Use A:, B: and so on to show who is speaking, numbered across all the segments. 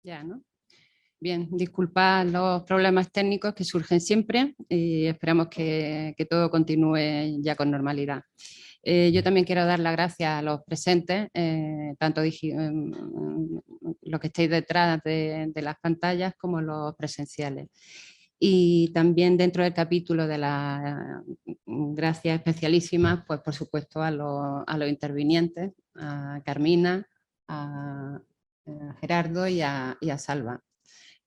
A: Ya, ¿no? Bien, disculpad los problemas técnicos que surgen siempre y esperamos que todo continúe ya con normalidad. Yo también quiero dar las gracias a los presentes, tanto los que estáis detrás de las pantallas como los presenciales. Y también dentro del capítulo de las gracias especialísimas, pues por supuesto a los intervinientes, a Carmina, a Gerardo y a Salva.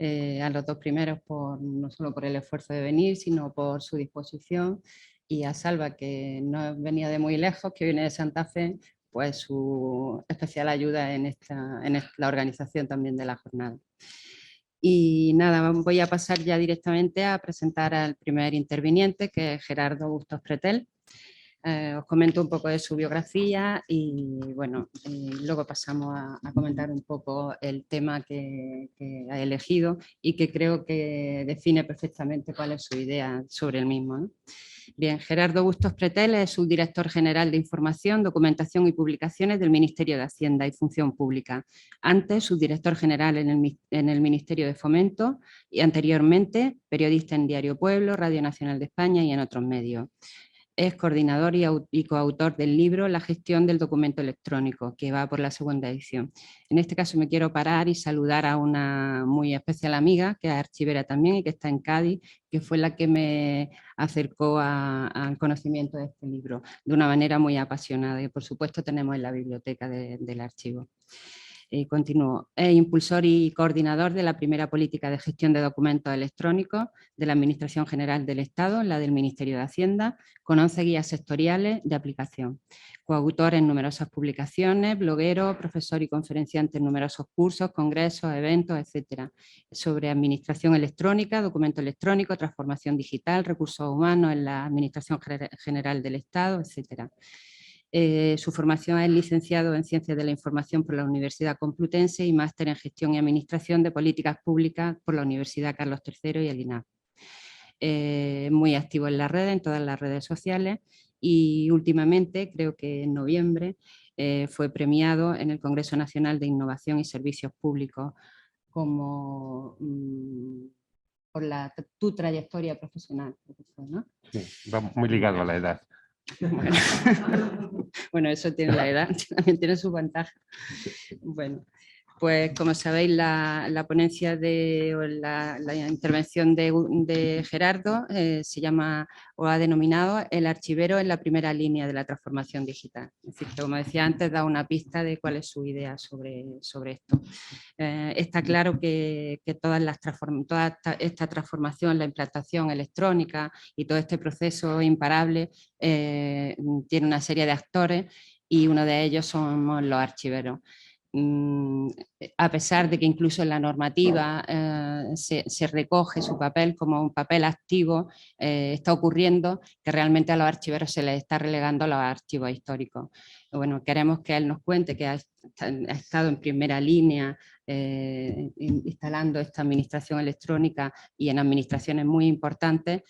A: A los dos primeros no solo por el esfuerzo de venir, sino por su disposición, y a Salva, que no venía de muy lejos, que viene de Santa Fe, pues su especial ayuda en la organización también de la jornada. Y nada, voy a pasar ya directamente a presentar al primer interviniente, que es Gerardo Bustos Pretel. Os comento un poco de su biografía y bueno, luego pasamos a comentar un poco el tema que ha elegido y que creo que define perfectamente cuál es su idea sobre el mismo, ¿no? Bien, Gerardo Bustos Pretel es subdirector general de Información, Documentación y Publicaciones del Ministerio de Hacienda y Función Pública. Antes, subdirector general en el Ministerio de Fomento y anteriormente periodista en Diario Pueblo, Radio Nacional de España y en otros medios. Es coordinador y coautor del libro La gestión del documento electrónico, que va por la segunda edición. En este caso me quiero parar y saludar a una muy especial amiga, que es archivera también y que está en Cádiz, que fue la que me acercó al conocimiento de este libro de una manera muy apasionada, y por supuesto tenemos en la biblioteca del archivo. Continúo. Es impulsor y coordinador de la primera política de gestión de documentos electrónicos de la Administración General del Estado, la del Ministerio de Hacienda, con 11 guías sectoriales de aplicación. Coautor en numerosas publicaciones, bloguero, profesor y conferenciante en numerosos cursos, congresos, eventos, etcétera, sobre administración electrónica, documento electrónico, transformación digital, recursos humanos en la Administración General del Estado, etcétera. Su formación es licenciado en Ciencias de la Información por la Universidad Complutense y máster en Gestión y Administración de Políticas Públicas por la Universidad Carlos III y el INAF. Muy activo en las redes, en todas las redes sociales, y últimamente, creo que en noviembre, fue premiado en el Congreso Nacional de Innovación y Servicios Públicos como por tu trayectoria profesional, ¿no?
B: Sí, va muy ligado a la edad.
A: Bueno, eso tiene la edad, también tiene su ventaja. Bueno, pues como sabéis, la ponencia o la intervención de Gerardo se llama o ha denominado el archivero en la primera línea de la transformación digital. Es decir, que, como decía antes, da una pista de cuál es su idea sobre esto. Está claro que toda esta transformación, la implantación electrónica y todo este proceso imparable tiene una serie de actores, y uno de ellos somos los archiveros. A pesar de que incluso en la normativa se recoge su papel como un papel activo, está ocurriendo que realmente a los archiveros se les está relegando a los archivos históricos. Bueno, queremos que él nos cuente que ha estado en primera línea instalando esta administración electrónica y en administraciones muy importantes,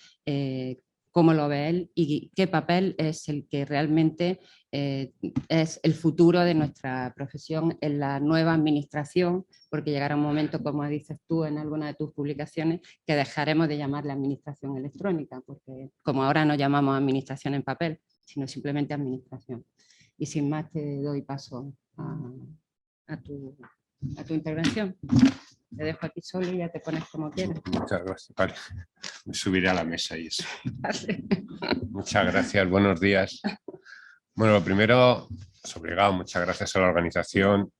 A: cómo lo ve él y qué papel es el que realmente es el futuro de nuestra profesión en la nueva administración, porque llegará un momento, como dices tú en alguna de tus publicaciones, que dejaremos de llamarle administración electrónica, porque como ahora no llamamos administración en papel, sino simplemente administración. Y sin más te doy paso a tu intervención. Te dejo aquí solo y ya te pones como quieras.
B: Muchas gracias. Vale. Me subiré a la mesa y eso.
A: Vale.
B: Muchas gracias, buenos días. Bueno, lo primero, obligado, muchas gracias a la organización.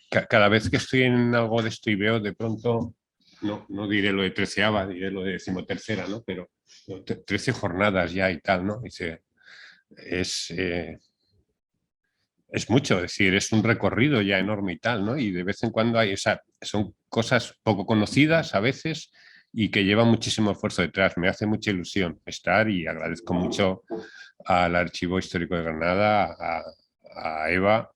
B: Cada vez que estoy en algo de esto y veo de pronto, no diré lo de 13ª, diré lo de 13ª, ¿no? Pero 13 jornadas ya y tal, ¿no? Es mucho, es decir, es un recorrido ya enorme y tal, ¿no? Y de vez en cuando hay, o sea, son cosas poco conocidas a veces y que llevan muchísimo esfuerzo detrás. Me hace mucha ilusión estar y agradezco mucho al Archivo Histórico de Granada, a Eva.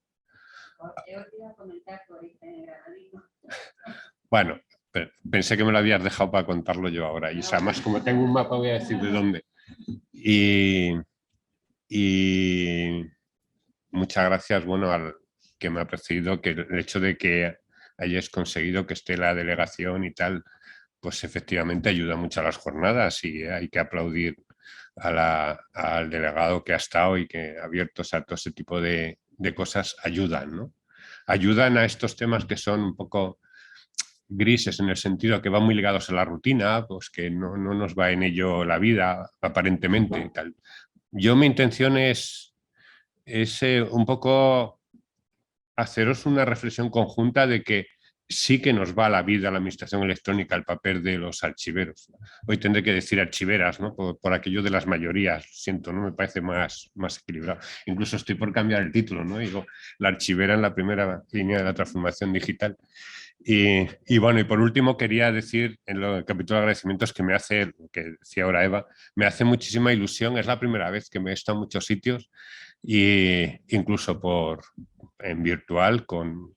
B: Bueno, pensé que me lo habías dejado para contarlo yo ahora. Y además, como tengo un mapa, voy a decir de dónde. Y muchas gracias, bueno, al que me ha precedido, que el hecho de que hayáis conseguido que esté la delegación y tal, pues efectivamente ayuda mucho a las jornadas y hay que aplaudir al delegado que ha estado y que abiertos a todo ese tipo de cosas ayudan, ¿no? Ayudan a estos temas que son un poco grises en el sentido que van muy ligados a la rutina, pues que no nos va en ello la vida aparentemente y tal. Yo mi intención es un poco haceros una reflexión conjunta de que sí que nos va la vida la administración electrónica, el papel de los archiveros. Hoy tendré que decir archiveras, ¿no? Por aquello de las mayorías, siento, ¿no? Me parece más equilibrado. Incluso estoy por cambiar el título, ¿no? Digo, la archivera en la primera línea de la transformación digital. Y bueno, y por último quería decir en el capítulo de agradecimientos que me hace, que decía ahora Eva, me hace muchísima ilusión, es la primera vez que me he estado en muchos sitios, y incluso en virtual con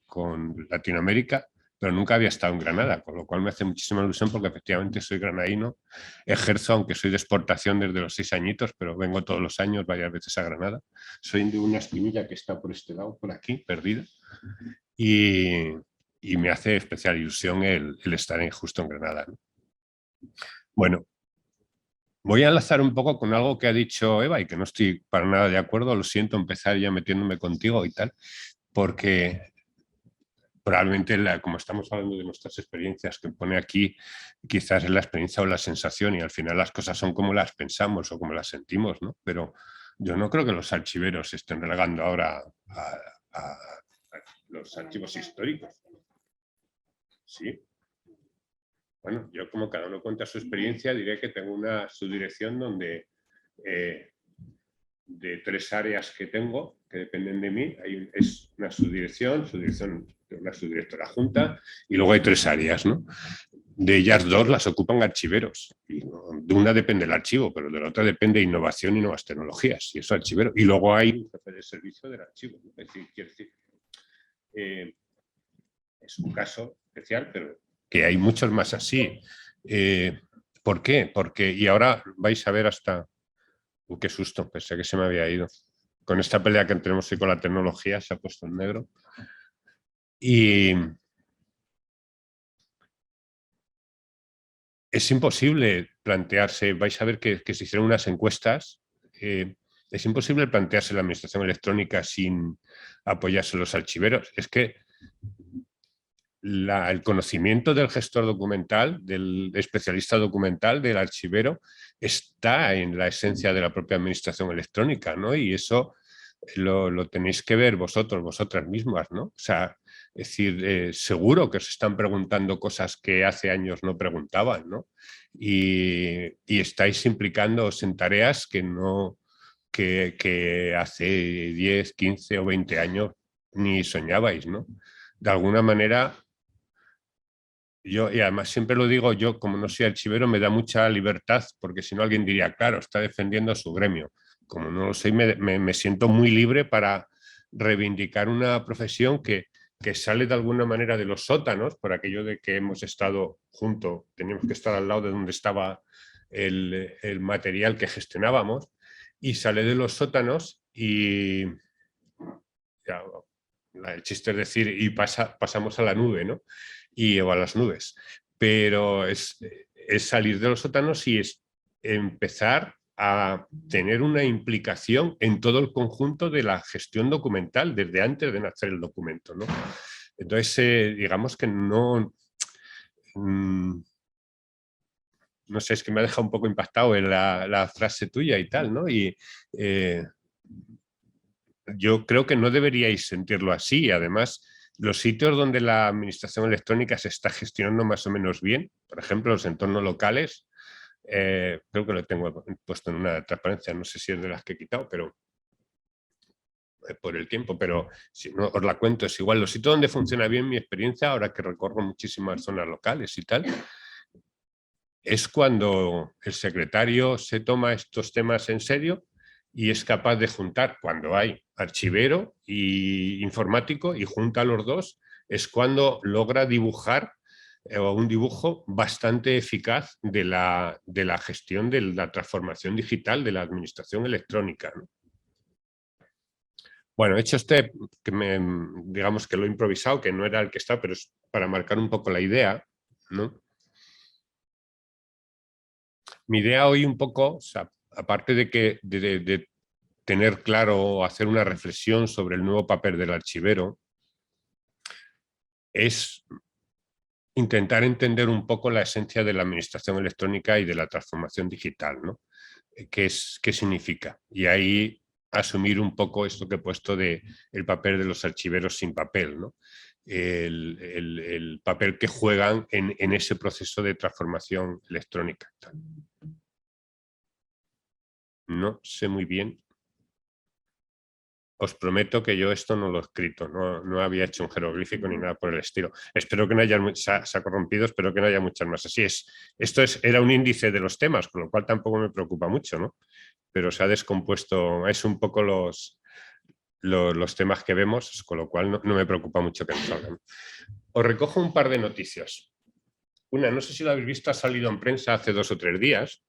B: Latinoamérica, pero nunca había estado en Granada, con lo cual me hace muchísima ilusión porque efectivamente soy granadino, ejerzo, aunque soy de exportación desde los 6 añitos, pero vengo todos los años varias veces a Granada. Soy de una esquinilla que está por este lado, por aquí, perdida, y me hace especial ilusión el estar justo en Granada, ¿no? Bueno, voy a enlazar un poco con algo que ha dicho Eva y que no estoy para nada de acuerdo, lo siento empezar ya metiéndome contigo y tal, porque probablemente como estamos hablando de nuestras experiencias que pone aquí, quizás es la experiencia o la sensación y al final las cosas son como las pensamos o como las sentimos, ¿no? Pero yo no creo que los archiveros se estén relegando ahora a los archivos históricos. Sí. Bueno, yo como cada uno cuenta su experiencia, diré que tengo una subdirección donde de 3 áreas que tengo, que dependen de mí, es una subdirección, una subdirectora junta, y luego hay 3 áreas, ¿no? De ellas 2 las ocupan archiveros. Y de una depende el archivo, pero de la otra depende innovación y nuevas tecnologías, y eso archivero. Y luego hay un jefe de servicio del archivo, ¿no? Es decir, quiero decir, es un caso especial, pero que hay muchos más así. ¿Por qué? Porque, y ahora vais a ver hasta... qué susto, pensé que se me había ido. Con esta pelea que tenemos hoy con la tecnología se ha puesto en negro. Y es imposible plantearse, vais a ver que se hicieron unas encuestas, es imposible plantearse la administración electrónica sin apoyarse en los archiveros. Es que el conocimiento del gestor documental, del especialista documental, del archivero, está en la esencia de la propia administración electrónica, ¿no? Y eso lo tenéis que ver vosotras mismas, ¿no? O sea, es decir, seguro que os están preguntando cosas que hace años no preguntaban, ¿no? Y estáis implicándoos en tareas que hace 10, 15 o 20 años ni soñabais, ¿no? De alguna manera, y además siempre lo digo, yo como no soy archivero me da mucha libertad, porque si no alguien diría, claro, está defendiendo a su gremio. Como no lo soy, me siento muy libre para reivindicar una profesión que sale de alguna manera de los sótanos, por aquello de que hemos estado juntos, teníamos que estar al lado de donde estaba el material que gestionábamos, y sale de los sótanos y ya, el chiste es decir, y pasamos a la nube, ¿no? O a las nubes. Pero es salir de los sótanos y es empezar a tener una implicación en todo el conjunto de la gestión documental desde antes de nacer el documento, ¿no? Entonces, digamos que no... no sé, es que me ha dejado un poco impactado en la frase tuya y tal, ¿no? Y yo creo que no deberíais sentirlo así. Además, los sitios donde la administración electrónica se está gestionando más o menos bien, por ejemplo, los entornos locales, creo que lo tengo puesto en una transparencia, no sé si es de las que he quitado, pero por el tiempo, pero si no os la cuento, es igual. Los sitios donde funciona bien mi experiencia, ahora que recorro muchísimas zonas locales y tal, es cuando el secretario se toma estos temas en serio y es capaz de juntar, cuando hay archivero y informático y junta los dos, es cuando logra dibujar un dibujo bastante eficaz de la gestión de la transformación digital de la administración electrónica, ¿no? Bueno, he hecho digamos que lo he improvisado, que no era el que está, pero es para marcar un poco la idea, ¿no? Mi idea hoy un poco, o sea, aparte de tener claro o hacer una reflexión sobre el nuevo papel del archivero, es intentar entender un poco la esencia de la administración electrónica y de la transformación digital, ¿no? ¿Qué significa? Y ahí asumir un poco esto que he puesto de el papel de los archiveros sin papel, ¿no? El papel que juegan en ese proceso de transformación electrónica. No sé muy bien. Os prometo que yo esto no lo he escrito, no había hecho un jeroglífico ni nada por el estilo. Espero que no haya, se ha corrompido, espero que no haya muchas más. Así es, era un índice de los temas, con lo cual tampoco me preocupa mucho, ¿no? Pero se ha descompuesto, es un poco los temas que vemos, con lo cual no me preocupa mucho que nos salgan. Os recojo un par de noticias. Una, no sé si lo habéis visto, ha salido en prensa hace 2 o 3 días,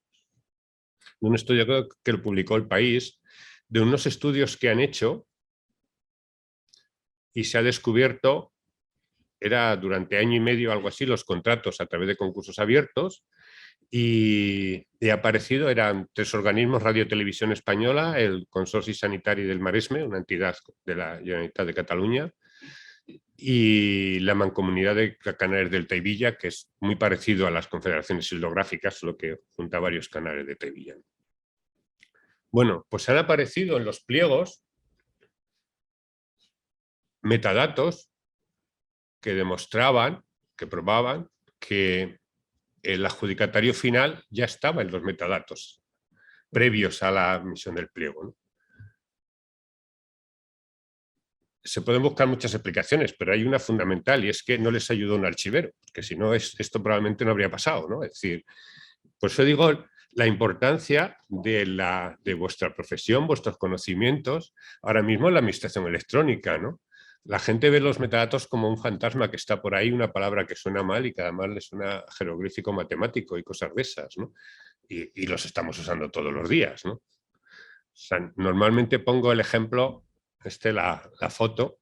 B: de un estudio que lo publicó El País, de unos estudios que han hecho y se ha descubierto, era durante año y medio, algo así, los contratos a través de concursos abiertos, y ha aparecido, eran 3 organismos, Radio Televisión Española, el Consorci Sanitari del Maresme, una entidad de la Generalitat de Cataluña, y la Mancomunidad de Canales del Teivilla, que es muy parecido a las confederaciones hidrográficas, lo que junta varios canales de Teivilla. Bueno, pues han aparecido en los pliegos metadatos que demostraban, que probaban que el adjudicatario final ya estaba en los metadatos previos a la emisión del pliego, ¿no? Se pueden buscar muchas explicaciones, pero hay una fundamental y es que no les ayudó un archivero, porque si no, esto probablemente no habría pasado, ¿no? Es decir, por eso digo la importancia de vuestra profesión, vuestros conocimientos, ahora mismo en la administración electrónica, ¿no? La gente ve los metadatos como un fantasma que está por ahí, una palabra que suena mal y que además le suena jeroglífico matemático y cosas de esas, ¿no? Y los estamos usando todos los días, ¿no? O sea, normalmente pongo el ejemplo, la foto.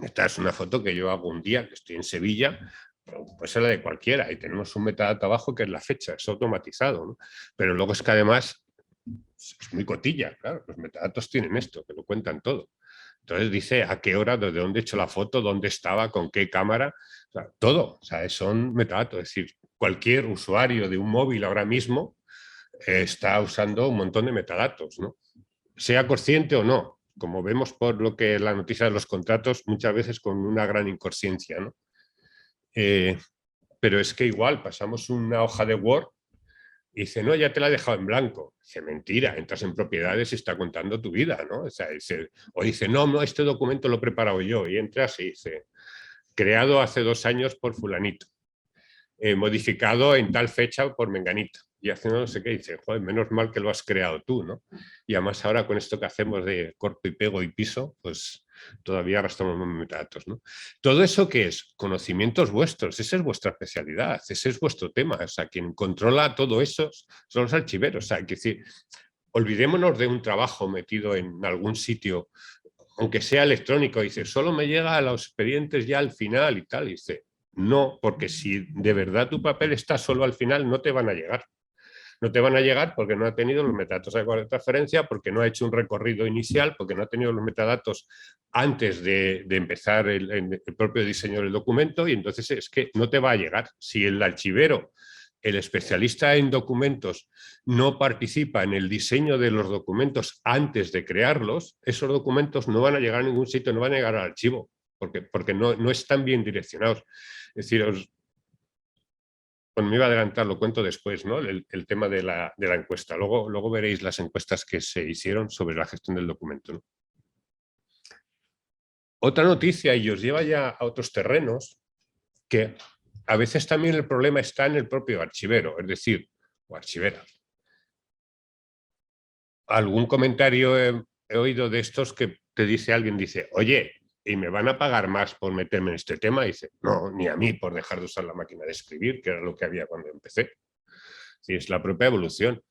B: Esta es una foto que yo hago un día, que estoy en Sevilla, puede ser la de cualquiera, y tenemos un metadato abajo que es la fecha, es automatizado, ¿no? Pero luego es que además es muy cotilla, claro, los metadatos tienen esto, que lo cuentan todo. Entonces dice a qué hora, desde dónde he hecho la foto, dónde estaba, con qué cámara, o sea, todo, o sea, son metadatos, es decir, cualquier usuario de un móvil ahora mismo está usando un montón de metadatos, ¿no? Sea consciente o no, como vemos por lo que la noticia de los contratos, muchas veces con una gran inconsciencia, ¿no? Pero es que igual pasamos una hoja de Word y dice, no, ya te la he dejado en blanco. Dice, mentira, entras en propiedades y está contando tu vida, ¿no? O dice, no, este documento lo he preparado yo, y entras y dice, creado hace 2 años por fulanito, modificado en tal fecha por menganito, y haciendo no sé qué, dice, joder, menos mal que lo has creado tú, ¿no? Y además ahora con esto que hacemos de corto y pego y piso, pues todavía arrastramos más metadatos, ¿no? Todo eso que es conocimientos vuestros, esa es vuestra especialidad, ese es vuestro tema, o sea, quien controla todo eso son los archiveros, o sea, hay que decir, olvidémonos de un trabajo metido en algún sitio, aunque sea electrónico, dice, solo me llega a los expedientes ya al final y tal, y dice, no, porque si de verdad tu papel está solo al final, no te van a llegar. No te van a llegar porque no ha tenido los metadatos de transferencia, porque no ha hecho un recorrido inicial, porque no ha tenido los metadatos antes de empezar el propio diseño del documento, y entonces es que no te va a llegar. Si el archivero, el especialista en documentos, no participa en el diseño de los documentos antes de crearlos, esos documentos no van a llegar a ningún sitio, no van a llegar al archivo, porque no están bien direccionados. Es decir, me iba a adelantar, lo cuento después, ¿no? El tema de la encuesta. Luego veréis las encuestas que se hicieron sobre la gestión del documento, ¿no? Otra noticia, y os lleva ya a otros terrenos, que a veces también el problema está en el propio archivero, es decir, o archivera. Algún comentario he oído de estos que te dice alguien, dice, oye, ¿y me van a pagar más por meterme en este tema? Y dice, no, ni a mí por dejar de usar la máquina de escribir, que era lo que había cuando empecé. Sí, es la propia evolución.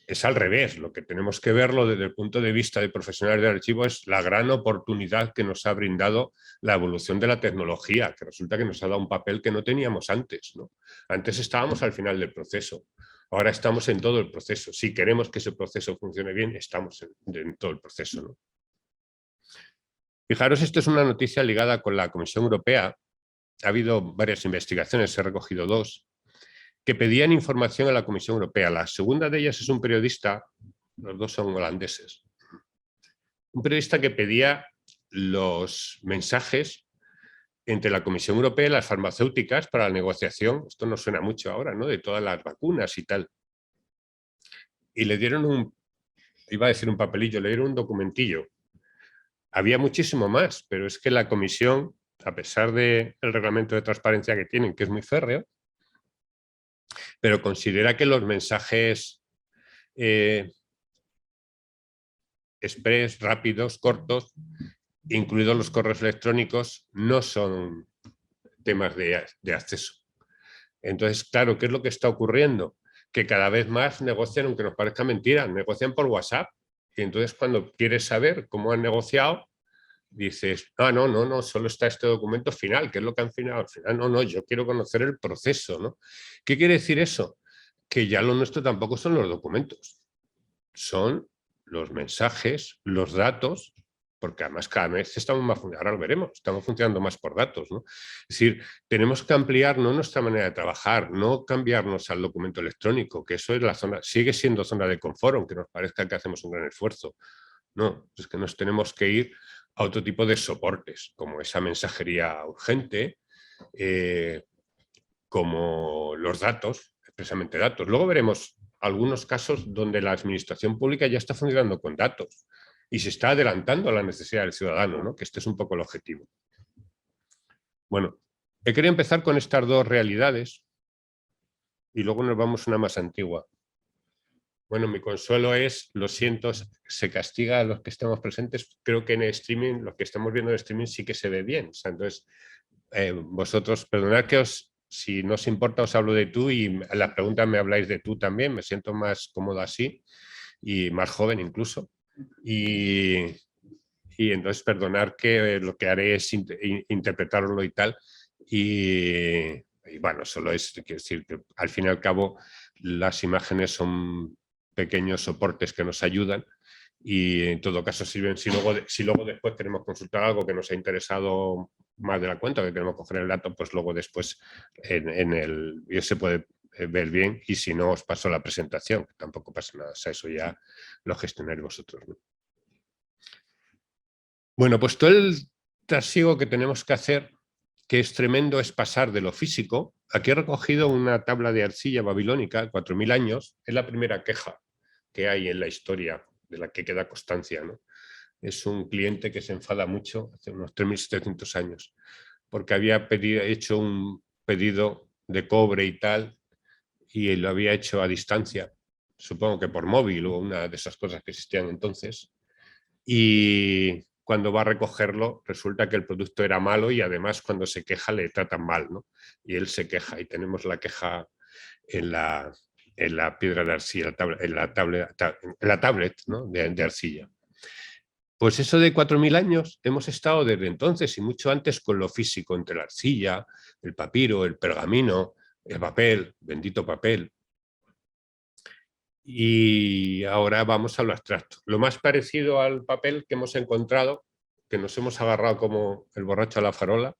B: es al revés. Lo que tenemos que verlo desde el punto de vista de profesionales del archivo es la gran oportunidad que nos ha brindado la evolución de la tecnología, que resulta que nos ha dado un papel que no teníamos antes, ¿no? Antes estábamos al final del proceso, ahora estamos en todo el proceso. Si queremos que ese proceso funcione bien, estamos en todo el proceso, ¿no? Fijaros, esto es una noticia ligada con la Comisión Europea. Ha habido varias investigaciones, he recogido 2, que pedían información a la Comisión Europea. La segunda de ellas es un periodista, los 2 son holandeses, un periodista que pedía los mensajes entre la Comisión Europea y las farmacéuticas para la negociación, esto nos suena mucho ahora, ¿no?, de todas las vacunas y tal. Y le dieron iba a decir un papelillo, le dieron un documentillo. Había muchísimo más, pero es que la Comisión, a pesar del reglamento de transparencia que tienen, que es muy férreo, pero considera que los mensajes express, rápidos, cortos, incluidos los correos electrónicos, no son temas de acceso. Entonces, claro, ¿qué es lo que está ocurriendo? Que cada vez más negocian, aunque nos parezca mentira, negocian por WhatsApp. Y entonces cuando quieres saber cómo han negociado, dices, no, solo está este documento final. ¿Qué es lo que han finalizado? Al final, no, yo quiero conocer el proceso, ¿no? ¿Qué quiere decir eso? Que ya lo nuestro tampoco son los documentos, son los mensajes, los datos, porque además cada vez estamos más, ahora lo veremos, estamos funcionando más por datos, ¿no? Es decir, tenemos que ampliar no nuestra manera de trabajar, no cambiarnos al documento electrónico, que eso es la zona, sigue siendo zona de confort, aunque nos parezca que hacemos un gran esfuerzo. No, es que nos tenemos que ir a otro tipo de soportes, como esa mensajería urgente, como los datos, expresamente datos. Luego veremos algunos casos donde la administración pública ya está funcionando con datos y se está adelantando a la necesidad del ciudadano, ¿no?, que este es un poco el objetivo. Bueno, he querido empezar con estas 2 realidades y luego nos vamos a una más antigua. Bueno, mi consuelo es, lo siento, se castiga a los que estemos presentes. Creo que en el streaming, los que estamos viendo en el streaming sí que se ve bien. O sea, entonces, vosotros, perdonad que si no os importa, os hablo de tú y a las preguntas me habláis de tú también. Me siento más cómodo así y más joven incluso. Y entonces, perdonad que lo que haré es interpretarlo y tal. Y bueno, solo es, quiero decir, que al fin y al cabo las imágenes son pequeños soportes que nos ayudan y en todo caso sirven si luego después queremos consultar algo que nos ha interesado más de la cuenta, que queremos coger el dato, pues luego después se puede ver bien y si no os paso la presentación, que tampoco pasa nada, o sea, eso ya lo gestionáis vosotros, ¿no? Bueno, pues todo el trasiego que tenemos que hacer, que es tremendo, es pasar de lo físico. Aquí he recogido una tabla de arcilla babilónica, 4000 años, es la primera queja que hay en la historia de la que queda constancia, ¿no? Es un cliente que se enfada mucho hace unos 3700 años porque había hecho un pedido de cobre y tal y lo había hecho a distancia, supongo que por móvil o una de esas cosas que existían entonces, y cuando va a recogerlo resulta que el producto era malo y además cuando se queja le tratan mal, ¿no? Y él se queja y tenemos la queja en la piedra de arcilla, en la tablet, ¿no?, de arcilla. Pues eso de 4000 años hemos estado desde entonces y mucho antes con lo físico, entre la arcilla, el papiro, el pergamino, el papel, bendito papel. Y ahora vamos a lo abstracto. Lo más parecido al papel que hemos encontrado, que nos hemos agarrado como el borracho a la farola,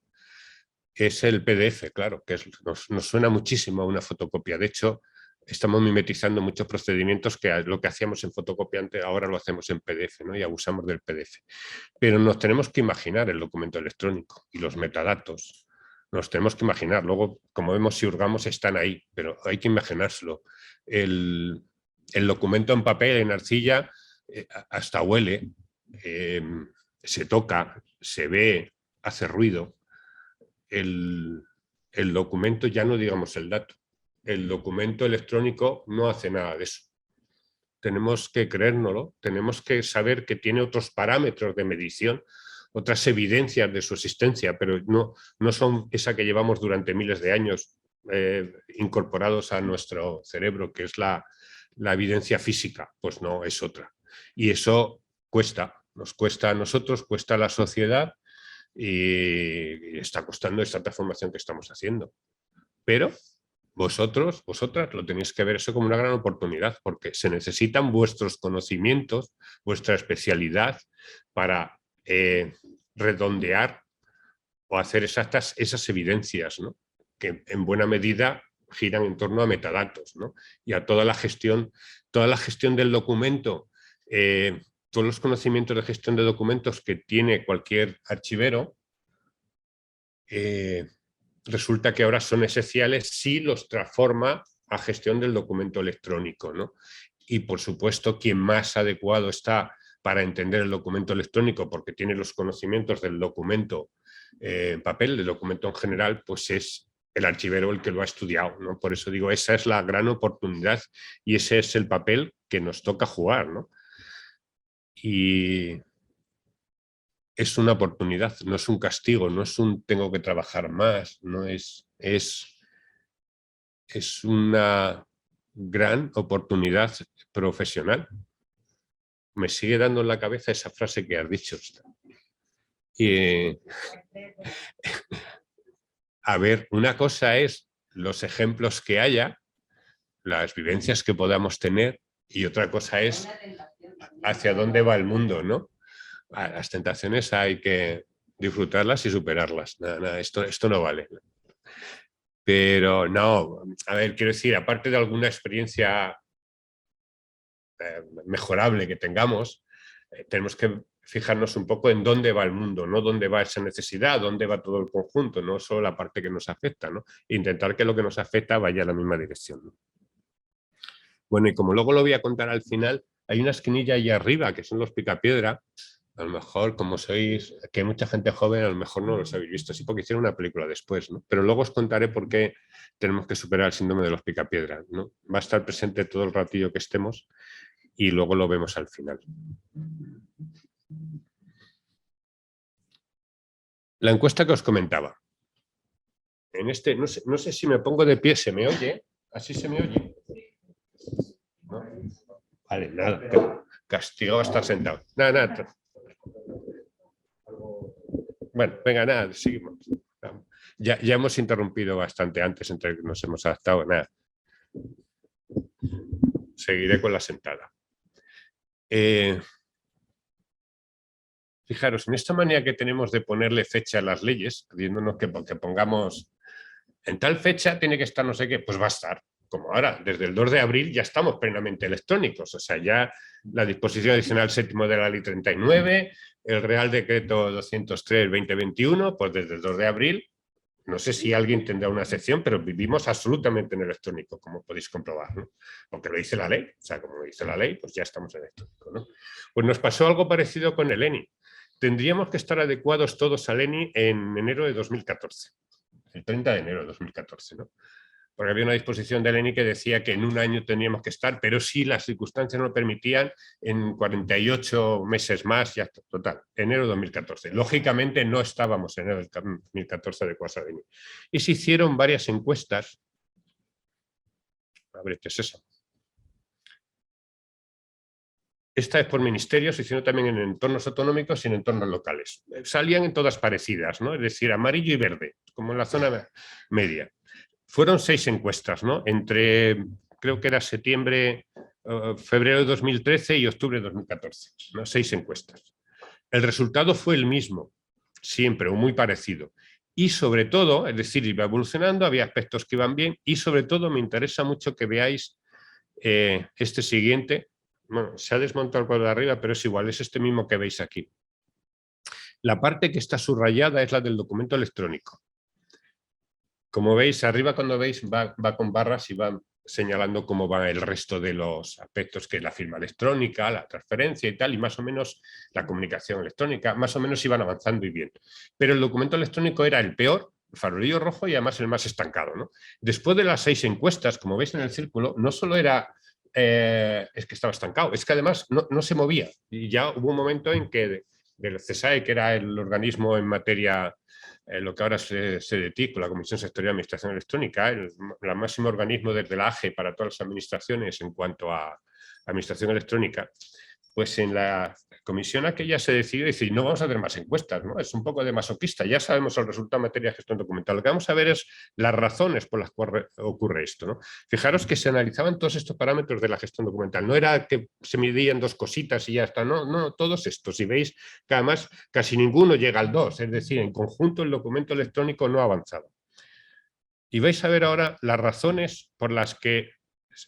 B: es el PDF, claro, que nos suena muchísimo a una fotocopia. De hecho, estamos mimetizando muchos procedimientos que lo que hacíamos en fotocopiante ahora lo hacemos en PDF, ¿no?, y abusamos del PDF. Pero nos tenemos que imaginar el documento electrónico y los metadatos. Nos tenemos que imaginar. Luego, como vemos, si hurgamos, están ahí, pero hay que imaginárselo. El documento en papel, en arcilla, hasta huele, se toca, se ve, hace ruido. El documento, ya no digamos el dato, el documento electrónico no hace nada de eso. Tenemos que creérnoslo, tenemos que saber que tiene otros parámetros de medición, otras evidencias de su existencia, pero no son esa que llevamos durante miles de años incorporados a nuestro cerebro, que es la la evidencia física, pues no, es otra. Y eso cuesta, nos cuesta a nosotros, cuesta a la sociedad y está costando esta transformación que estamos haciendo. Pero vosotros, vosotras lo tenéis que ver eso como una gran oportunidad, porque se necesitan vuestros conocimientos, vuestra especialidad para redondear o hacer exactas esas evidencias, ¿no? Que en buena medida giran en torno a metadatos, ¿no? Y a toda la gestión del documento, todos los conocimientos de gestión de documentos que tiene cualquier archivero, resulta que ahora son esenciales si los transforma a gestión del documento electrónico, ¿no? Y por supuesto, quien más adecuado está para entender el documento electrónico, porque tiene los conocimientos del documento en papel, del documento en general, pues es el archivero el que lo ha estudiado, ¿no? Por eso digo, esa es la gran oportunidad y ese es el papel que nos toca jugar, ¿no? Y es una oportunidad, no es un castigo, no es un tengo que trabajar más, no es una gran oportunidad profesional. Me sigue dando en la cabeza esa frase que has dicho. Y, a ver, una cosa es los ejemplos que haya, las vivencias que podamos tener, y otra cosa es hacia dónde va el mundo, ¿no? Las tentaciones hay que disfrutarlas y superarlas. Nada, esto no vale. Pero no, a ver, quiero decir, aparte de alguna experiencia mejorable que tengamos, tenemos que fijarnos un poco en dónde va el mundo, no dónde va esa necesidad, dónde va todo el conjunto, no solo la parte que nos afecta, ¿no? Intentar que lo que nos afecta vaya a la misma dirección, ¿no? Bueno, y como luego lo voy a contar al final, hay una esquinilla ahí arriba que son los picapiedra. A lo mejor, como sois, que hay mucha gente joven, a lo mejor no los habéis visto, sí, porque hicieron una película después, ¿no? Pero luego os contaré por qué tenemos que superar el síndrome de los picapiedra, ¿no? Va a estar presente todo el ratillo que estemos y luego lo vemos al final. La encuesta que os comentaba. En este, no sé si me pongo de pie, ¿se me oye? ¿Así se me oye? ¿No? Vale, nada, castigado a estar sentado. Nada. Bueno, venga, nada, seguimos. Ya hemos interrumpido bastante antes, entre que nos hemos adaptado, nada. Seguiré con la sentada. Fijaros, en esta manía que tenemos de ponerle fecha a las leyes, pidiéndonos que pongamos en tal fecha tiene que estar no sé qué, pues va a estar. Como ahora, desde el 2 de abril ya estamos plenamente electrónicos, o sea, ya la disposición adicional séptimo de la ley 39, el Real Decreto 203/2021, pues desde el 2 de abril, no sé si alguien tendrá una excepción, pero vivimos absolutamente en electrónico, como podéis comprobar, ¿no? Porque lo dice la ley, o sea, como lo dice la ley, pues ya estamos en electrónico, ¿no? Pues nos pasó algo parecido con el ENI. Tendríamos que estar adecuados todos al ENI en enero de 2014, el 30 de enero de 2014, ¿no? Porque había una disposición del ENI que decía que en un año teníamos que estar, pero si las circunstancias no lo permitían, en 48 meses más, ya total, enero de 2014. Lógicamente no estábamos en enero de 2014 adecuados al ENI. Y se hicieron varias encuestas. A ver, ¿qué es eso? Esta es por ministerios, se hicieron también en entornos autonómicos y en entornos locales. Salían en todas parecidas, ¿no? Es decir, amarillo y verde, como en la zona media. Fueron 6 encuestas, ¿no? Entre, creo que era febrero de 2013 y octubre de 2014, ¿no? 6 encuestas. El resultado fue el mismo, siempre, o muy parecido. Y sobre todo, es decir, iba evolucionando, había aspectos que iban bien, y sobre todo me interesa mucho que veáis este siguiente. Bueno, se ha desmontado el cuadro de arriba, pero es igual, es este mismo que veis aquí. La parte que está subrayada es la del documento electrónico. Como veis, arriba cuando veis va con barras y va señalando cómo va el resto de los aspectos, que es la firma electrónica, la transferencia y tal, y más o menos la comunicación electrónica, más o menos iban avanzando y bien. Pero el documento electrónico era el peor, el farolillo rojo, y además el más estancado, ¿no? Después de las 6 encuestas, como veis en el círculo, no solo era es que estaba estancado, es que además no se movía. Y ya hubo un momento en que del CSAE, que era el organismo en materia, lo que ahora se DETIC, la Comisión Sectorial de Administración Electrónica, el máximo organismo desde la AGE para todas las administraciones en cuanto a administración electrónica, pues en la comisión aquella se decidió decir, no vamos a hacer más encuestas, ¿no? Es un poco de masoquista, ya sabemos el resultado en materia de gestión documental. Lo que vamos a ver es las razones por las cuales ocurre esto, ¿no? Fijaros que se analizaban todos estos parámetros de la gestión documental, no era que se midían 2 cositas y ya está, no, todos estos, y veis que además casi ninguno llega al 2, es decir, en conjunto el documento electrónico no ha avanzado. Y vais a ver ahora las razones por las que,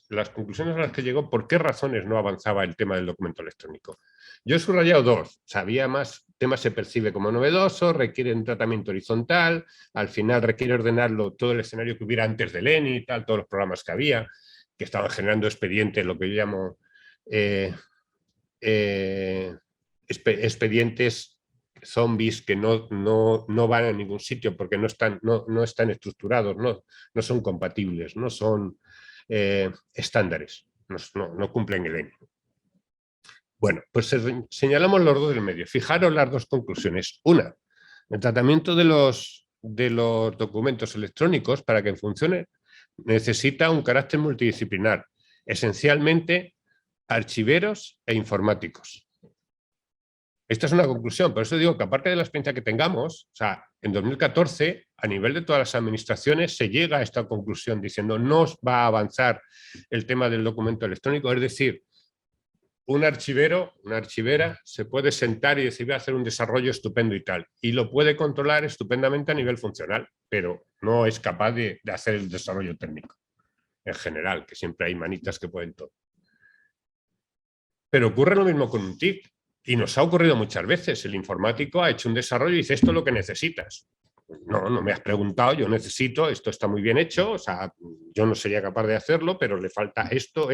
B: las conclusiones a las que llegó, por qué razones no avanzaba el tema del documento electrónico. Yo he subrayado 2. O sea, había más temas, se percibe como novedoso, requiere un tratamiento horizontal, al final requiere ordenarlo todo el escenario que hubiera antes del ENI y tal, todos los programas que había, que estaban generando expedientes, lo que yo llamo expedientes zombies que no van a ningún sitio porque no están estructurados, no son compatibles, no son estándares, no cumplen el ENI. Bueno, pues señalamos los 2 del medio. Fijaros las 2 conclusiones. Una, el tratamiento de los documentos electrónicos, para que funcione, necesita un carácter multidisciplinar, esencialmente archiveros e informáticos. Esta es una conclusión, por eso digo que aparte de la experiencia que tengamos, o sea, en 2014, a nivel de todas las administraciones, se llega a esta conclusión diciendo no va a avanzar el tema del documento electrónico, es decir, un archivero, una archivera, se puede sentar y decir voy a hacer un desarrollo estupendo y tal, y lo puede controlar estupendamente a nivel funcional, pero no es capaz de hacer el desarrollo técnico, en general, que siempre hay manitas que pueden todo. Pero ocurre lo mismo con un TIC. Y nos ha ocurrido muchas veces. El informático ha hecho un desarrollo y dice, esto es lo que necesitas. No me has preguntado, yo necesito, esto está muy bien hecho, o sea, yo no sería capaz de hacerlo, pero le falta esto,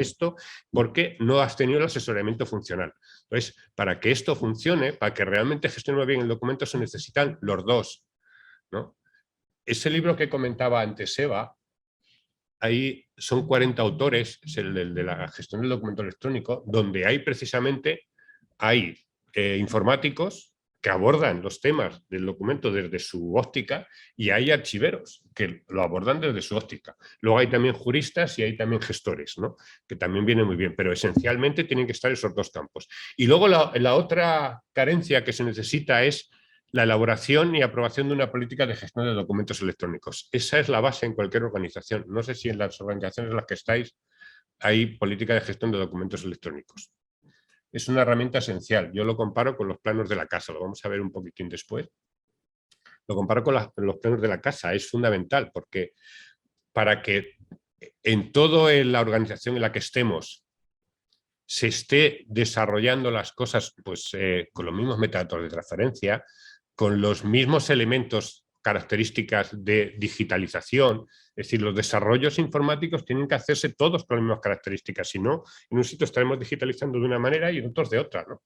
B: porque no has tenido el asesoramiento funcional. Entonces, para que esto funcione, para que realmente gestione bien el documento, se necesitan los 2, ¿no? Ese libro que comentaba antes Eva, ahí son 40 autores, es el de la gestión del documento electrónico, donde hay precisamente informáticos que abordan los temas del documento desde su óptica y hay archiveros que lo abordan desde su óptica. Luego hay también juristas y hay también gestores, ¿no? Que también viene muy bien, pero esencialmente tienen que estar esos 2 campos. Y luego la otra carencia que se necesita es la elaboración y aprobación de una política de gestión de documentos electrónicos. Esa es la base en cualquier organización. No sé si en las organizaciones en las que estáis hay política de gestión de documentos electrónicos. Es una herramienta esencial. Yo lo comparo con los planos de la casa, lo vamos a ver un poquitín después. Lo comparo con los planos de la casa, es fundamental porque para que en toda la organización en la que estemos se esté desarrollando las cosas pues, con los mismos metadatos de transferencia, con los mismos elementos, características de digitalización, es decir, los desarrollos informáticos tienen que hacerse todos con las mismas características, si no, en un sitio estaremos digitalizando de una manera y en otros de otra, ¿no?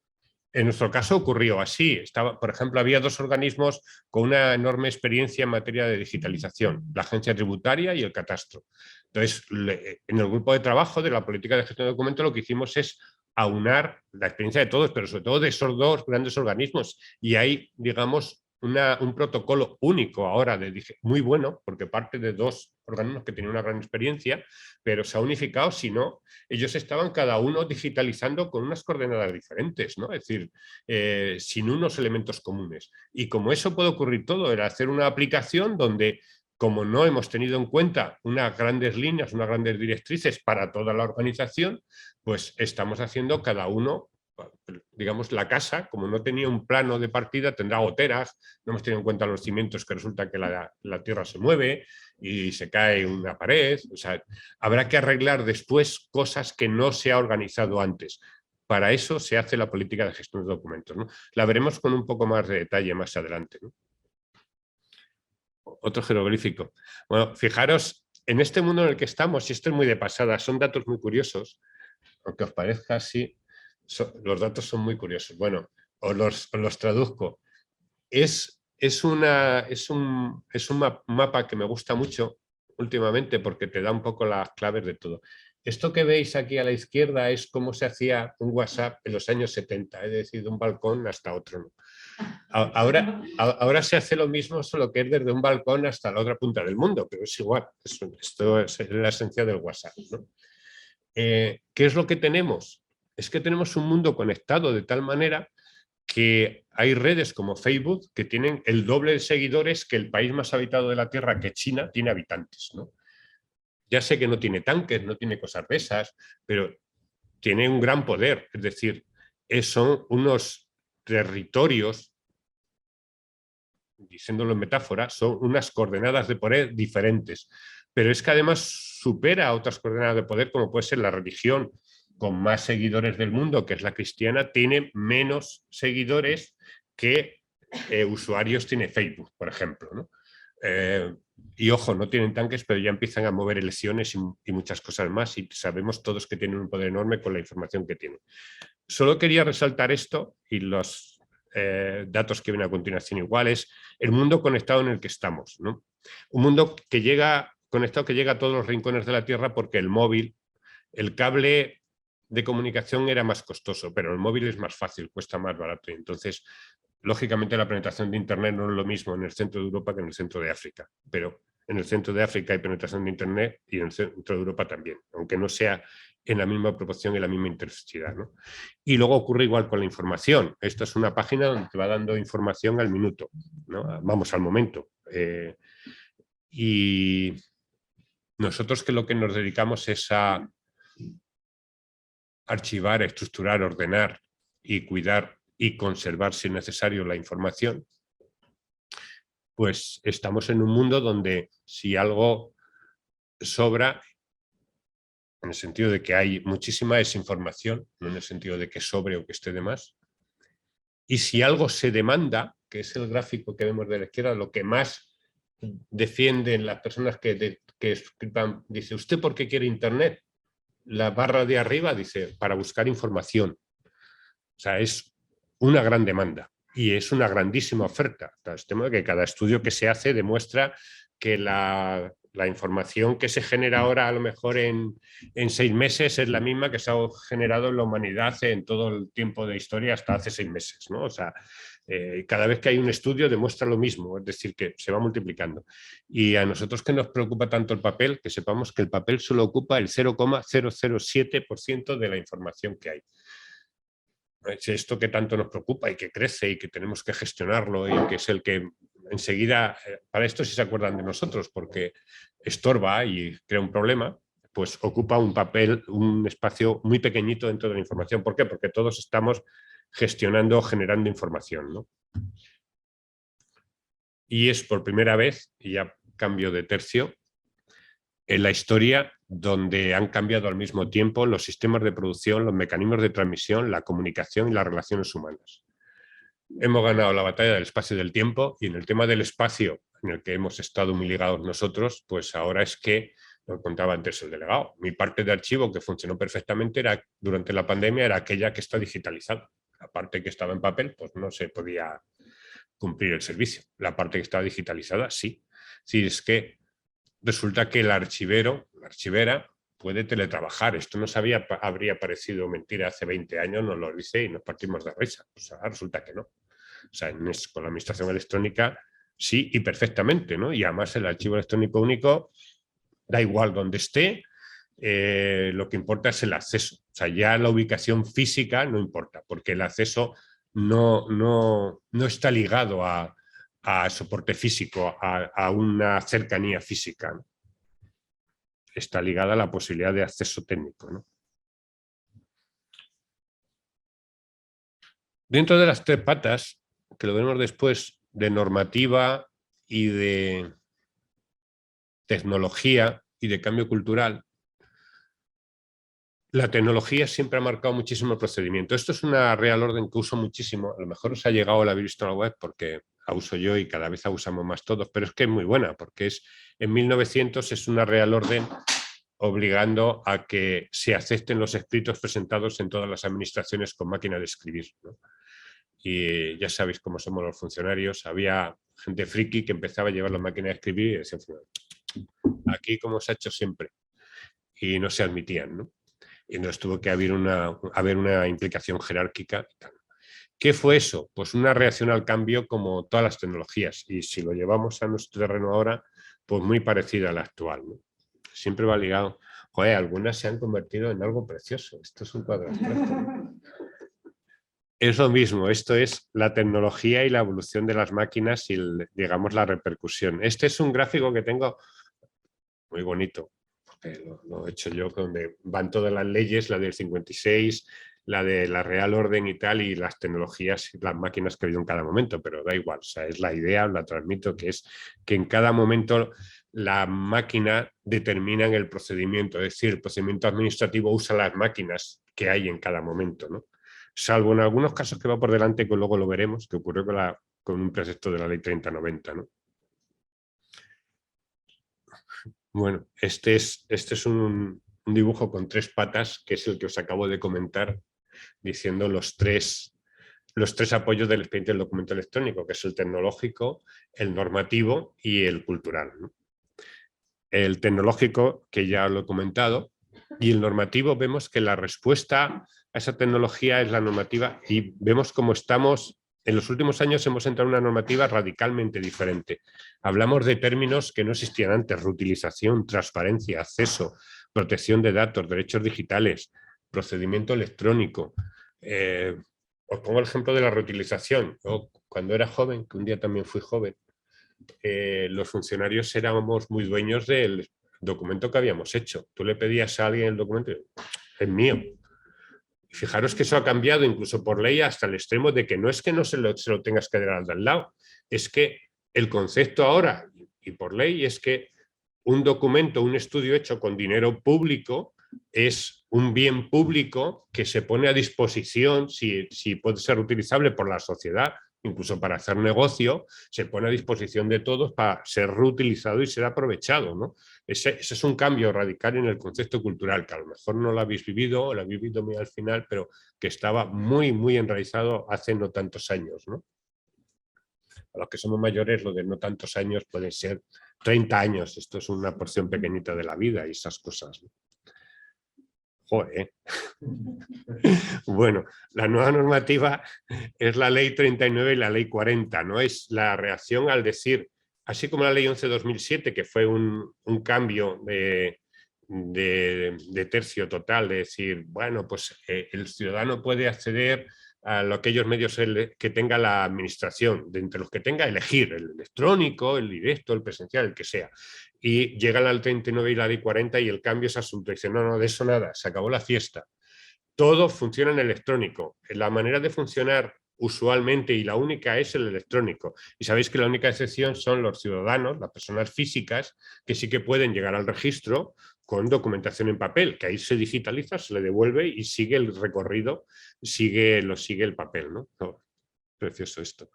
B: En nuestro caso ocurrió así. Por ejemplo, había 2 organismos con una enorme experiencia en materia de digitalización, la agencia tributaria y el catastro. Entonces, en el grupo de trabajo de la política de gestión de documentos lo que hicimos es aunar la experiencia de todos, pero sobre todo de esos 2 grandes organismos. Y hay, digamos, un protocolo único ahora, muy bueno, porque parte de 2 organismos que tenían una gran experiencia, pero se ha unificado, si no, ellos estaban cada uno digitalizando con unas coordenadas diferentes, ¿no? Es decir, sin unos elementos comunes. Y como eso puede ocurrir todo, era hacer una aplicación donde, como no hemos tenido en cuenta unas grandes líneas, unas grandes directrices para toda la organización, pues estamos haciendo cada uno, digamos, la casa, como no tenía un plano de partida, tendrá goteras, no hemos tenido en cuenta los cimientos, que resulta que la tierra se mueve y se cae una pared, o sea, habrá que arreglar después cosas que no se ha organizado antes. Para eso se hace la política de gestión de documentos, ¿no? La veremos con un poco más de detalle más adelante, ¿no? Otro jeroglífico. Bueno, fijaros, en este mundo en el que estamos, y esto es muy de pasada, son datos muy curiosos, aunque os parezca así, los datos son muy curiosos. Bueno, os los traduzco. Es un mapa que me gusta mucho últimamente porque te da un poco las claves de todo. Esto que veis aquí a la izquierda es cómo se hacía un WhatsApp en los años 70, es decir, de un balcón hasta otro, ¿no? Ahora se hace lo mismo, solo que es desde un balcón hasta la otra punta del mundo, pero es igual. Esto es la esencia del WhatsApp, ¿no? ¿Qué es lo que tenemos? Es que tenemos un mundo conectado de tal manera que hay redes como Facebook que tienen el doble de seguidores que el país más habitado de la Tierra, que China, tiene habitantes, ¿no? Ya sé que no tiene tanques, no tiene cosas de esas, pero tiene un gran poder. Es decir, son unos territorios, diciéndolo en metáfora, son unas coordenadas de poder diferentes. Pero es que además supera a otras coordenadas de poder, como puede ser la religión con más seguidores del mundo, que es la cristiana, tiene menos seguidores que usuarios tiene Facebook, por ejemplo, ¿no? Y ojo, no tienen tanques, pero ya empiezan a mover elecciones y muchas cosas más, y sabemos todos que tienen un poder enorme con la información que tienen. Solo quería resaltar esto, y los datos que vienen a continuación iguales, el mundo conectado en el que estamos, ¿no? Un mundo que llega conectado, que llega a todos los rincones de la Tierra, porque el móvil, el cable de comunicación era más costoso, pero el móvil es más fácil, cuesta más barato, y entonces lógicamente la penetración de Internet no es lo mismo en el centro de Europa que en el centro de África, pero en el centro de África hay penetración de Internet y en el centro de Europa también, aunque no sea en la misma proporción y la misma intensidad, ¿no? Y luego ocurre igual con la información. Esta es una página donde te va dando información al minuto, ¿no? Vamos, al momento. Y nosotros que lo que nos dedicamos es a archivar, estructurar, ordenar y cuidar y conservar, si es necesario, la información, pues estamos en un mundo donde si algo sobra, en el sentido de que hay muchísima desinformación, no en el sentido de que sobre o que esté de más, y si algo se demanda, que es el gráfico que vemos de la izquierda, lo que más defienden las personas que escriban, dice, ¿usted por qué quiere Internet? La barra de arriba dice, para buscar información. O sea, es una gran demanda y es una grandísima oferta. Que cada estudio que se hace demuestra que la información que se genera ahora a lo mejor en 6 meses es la misma que se ha generado en la humanidad en todo el tiempo de historia hasta hace 6 meses, ¿no? O sea, cada vez que hay un estudio demuestra lo mismo, es decir, que se va multiplicando. Y a nosotros que nos preocupa tanto el papel, que sepamos que el papel solo ocupa el 0,007% de la información que hay. Es esto que tanto nos preocupa y que crece y que tenemos que gestionarlo y que es el que enseguida, para esto sí se acuerdan de nosotros, porque estorba y crea un problema, pues ocupa un papel, un espacio muy pequeñito dentro de la información. ¿Por qué? Porque todos estamos gestionando, generando información, ¿no? Y es por primera vez, y ya cambio de tercio, en la historia donde han cambiado al mismo tiempo los sistemas de producción, los mecanismos de transmisión, la comunicación y las relaciones humanas. Hemos ganado la batalla del espacio y del tiempo, y en el tema del espacio, en el que hemos estado muy ligados nosotros, pues ahora es que, lo contaba antes el delegado, mi parte de archivo que funcionó perfectamente durante la pandemia era aquella que está digitalizada. La parte que estaba en papel, pues no se podía cumplir el servicio. La parte que estaba digitalizada, sí. Sí, es que resulta que el archivero, la archivera, puede teletrabajar. Esto nos habría parecido mentira hace 20 años, nos lo dice y nos partimos de risa. Pues ahora resulta que no. O sea, con la administración electrónica sí y perfectamente, ¿no? Y además el archivo electrónico único da igual donde esté, lo que importa es el acceso. O sea, ya la ubicación física no importa, porque el acceso no está ligado a soporte físico, a una cercanía física, ¿no? Está ligada a la posibilidad de acceso técnico, ¿no? Dentro de las 3 patas, que lo vemos después, de normativa y de tecnología y de cambio cultural, la tecnología siempre ha marcado muchísimo el procedimiento. Esto es una real orden que uso muchísimo. A lo mejor os ha llegado a haber visto en la web porque la uso yo y cada vez la usamos más todos, pero es que es muy buena porque en 1900 es una real orden obligando a que se acepten los escritos presentados en todas las administraciones con máquina de escribir, ¿no? Y ya sabéis cómo somos los funcionarios. Había gente friki que empezaba a llevar la máquina de escribir y decía, aquí como se ha hecho siempre. y no se admitían, ¿no? Y entonces tuvo que haber una implicación jerárquica. ¿Qué fue eso? Pues una reacción al cambio como todas las tecnologías, y si lo llevamos a nuestro terreno ahora, pues muy parecida a la actual, ¿no? Siempre va ligado. Joder, algunas se han convertido en algo precioso. Esto es un cuadro abstracto, ¿no? Es lo mismo, esto es la tecnología y la evolución de las máquinas y, digamos, la repercusión. Este es un gráfico que tengo muy bonito, porque lo he hecho yo, donde van todas las leyes, la del 56, la de la Real Orden y tal, y las tecnologías y las máquinas que ha habido en cada momento, pero da igual, o sea, es la idea, la transmito, que es que en cada momento la máquina determina el procedimiento, es decir, el procedimiento administrativo usa las máquinas que hay en cada momento, ¿no? Salvo en algunos casos que va por delante, que luego lo veremos, que ocurrió con un precepto de la ley 3090, ¿no? Bueno, este es un dibujo con 3 patas, que es el que os acabo de comentar, diciendo los tres apoyos del expediente del documento electrónico, que es el tecnológico, el normativo y el cultural, ¿no? El tecnológico, que ya lo he comentado, y el normativo, vemos que la respuesta a esa tecnología es la normativa, y vemos cómo estamos, en los últimos años hemos entrado en una normativa radicalmente diferente. Hablamos de términos que no existían antes: reutilización, transparencia, acceso, protección de datos, derechos digitales, procedimiento electrónico. Os pongo el ejemplo de la reutilización. Yo, cuando era joven, que un día también fui joven, los funcionarios éramos muy dueños del documento que habíamos hecho. Tú le pedías a alguien el documento, es mío. Fijaros que eso ha cambiado incluso por ley hasta el extremo de que no es que no se lo tengas que dar al lado, es que el concepto ahora y por ley es que un documento, un estudio hecho con dinero público es un bien público que se pone a disposición, si puede ser utilizable por la sociedad, incluso para hacer negocio, se pone a disposición de todos para ser reutilizado y ser aprovechado, ¿no? Ese es un cambio radical en el concepto cultural, que a lo mejor no lo habéis vivido, o lo habéis vivido muy al final, pero que estaba muy, muy enraizado hace no tantos años, ¿no? A los que somos mayores, lo de no tantos años pueden ser 30 años. Esto es una porción pequeñita de la vida y esas cosas, ¿no? Joder. Bueno, la nueva normativa es la ley 39 y la ley 40, ¿no? Es la reacción al decir, así como la ley 11-2007, que fue un cambio de tercio total, de decir, bueno, pues el ciudadano puede acceder a aquellos medios que tenga la administración, de entre los que tenga, elegir el electrónico, el directo, el presencial, el que sea. Y llega la 39 y la ley 40 y el cambio es asunto. Dice, no, de eso nada, se acabó la fiesta. Todo funciona en electrónico. La manera de funcionar usualmente y la única es el electrónico. Y sabéis que la única excepción son los ciudadanos, las personas físicas, que sí que pueden llegar al registro con documentación en papel, que ahí se digitaliza, se le devuelve y sigue el recorrido, lo sigue el papel, ¿no? Oh, precioso esto.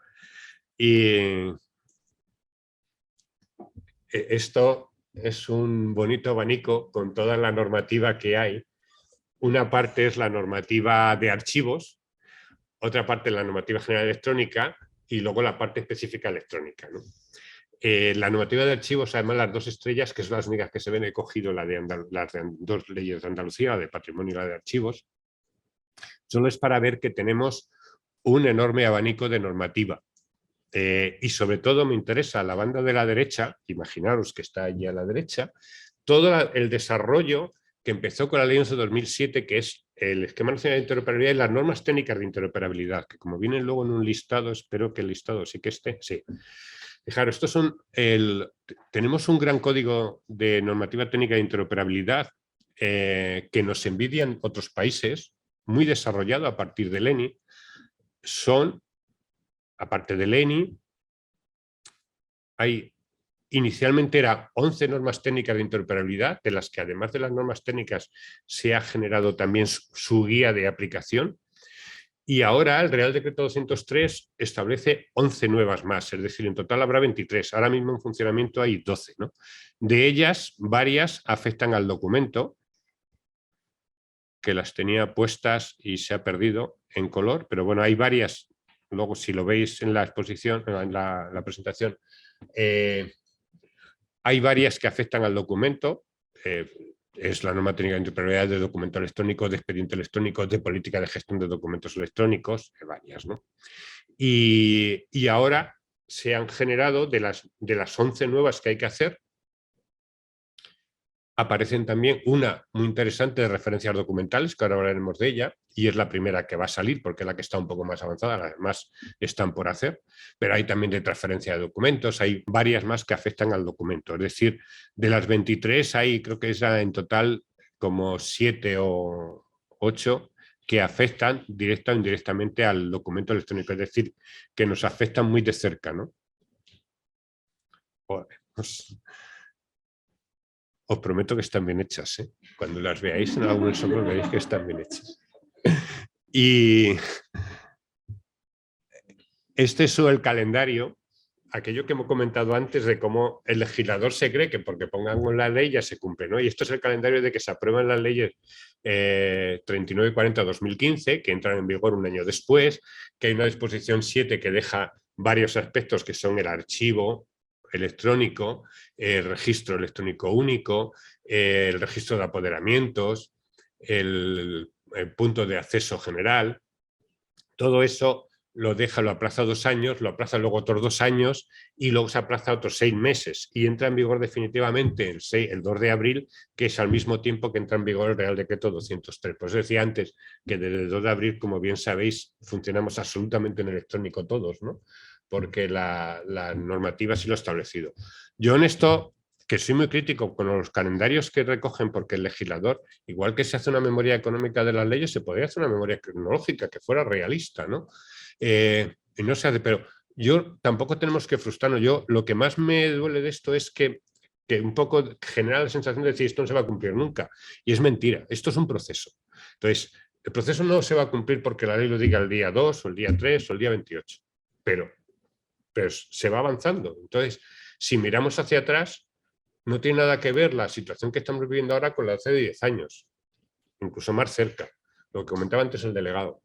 B: Y esto es un bonito abanico con toda la normativa que hay. Una parte es la normativa de archivos, otra parte la normativa general electrónica y luego la parte específica electrónica, ¿no? La normativa de archivos, además las 2 estrellas, que son las únicas que se ven, he cogido las 2 leyes de Andalucía, la de patrimonio y la de archivos, solo es para ver que tenemos un enorme abanico de normativa. Y sobre todo me interesa la banda de la derecha, imaginaros que está allí a la derecha, todo el desarrollo que empezó con la ley 11-2007, que es el esquema nacional de interoperabilidad y las normas técnicas de interoperabilidad, que como vienen luego en un listado, espero que el listado sí que esté, sí. Fijaros, tenemos un gran código de normativa técnica de interoperabilidad que nos envidian otros países, muy desarrollado a partir del ENI. Aparte del ENI, inicialmente eran 11 normas técnicas de interoperabilidad, de las que además de las normas técnicas se ha generado también su guía de aplicación. Y ahora el Real Decreto 203 establece 11 nuevas más, es decir, en total habrá 23. Ahora mismo en funcionamiento hay 12, ¿no? De ellas, varias afectan al documento, que las tenía puestas y se ha perdido en color, pero bueno, hay varias. Luego, si lo veis en la exposición, en la presentación, hay varias que afectan al documento. es la norma técnica de interoperabilidad de documento electrónico, de expediente electrónico, de política de gestión de documentos electrónicos, varias, ¿no? Y ahora se han generado, de las 11 nuevas que hay que hacer, aparecen también una muy interesante de referencias documentales, que ahora hablaremos de ella, y es la primera que va a salir porque es la que está un poco más avanzada, las demás están por hacer, pero hay también de transferencia de documentos, hay varias más que afectan al documento, es decir, de las 23 hay, creo que es en total como 7 o 8 que afectan directa o indirectamente al documento electrónico, es decir, que nos afectan muy de cerca, ¿no? Pues, os prometo que están bien hechas, ¿eh? Cuando las veáis en algunos software veréis que están bien hechas. Y este es el calendario, aquello que hemos comentado antes de cómo el legislador se cree que porque pongan la ley ya se cumple, ¿no? Y esto es el calendario de que se aprueban las leyes 39 y 40/2015, que entran en vigor un año después, que hay una disposición 7 que deja varios aspectos que son el archivo electrónico, el registro electrónico único, el registro de apoderamientos, el punto de acceso general. Todo eso lo deja, lo aplaza 2 años, lo aplaza luego otros 2 años y luego se aplaza otros 6 meses y entra en vigor definitivamente el 2 de abril, que es al mismo tiempo que entra en vigor el Real Decreto 203. Por eso decía antes que desde el 2 de abril, como bien sabéis, funcionamos absolutamente en electrónico todos, ¿no? Porque la normativa sí lo ha establecido. Yo en esto, que soy muy crítico con los calendarios que recogen, porque el legislador, igual que se hace una memoria económica de las leyes, se podría hacer una memoria cronológica que fuera realista, ¿no? Y no se hace, pero yo tampoco tenemos que frustrarnos. Yo lo que más me duele de esto es que un poco genera la sensación de decir esto no se va a cumplir nunca. Y es mentira, esto es un proceso. Entonces, el proceso no se va a cumplir porque la ley lo diga el día 2 o el día 3 o el día 28, pero se va avanzando. Entonces, si miramos hacia atrás, no tiene nada que ver la situación que estamos viviendo ahora con la de hace 10 años, incluso más cerca, lo que comentaba antes el delegado.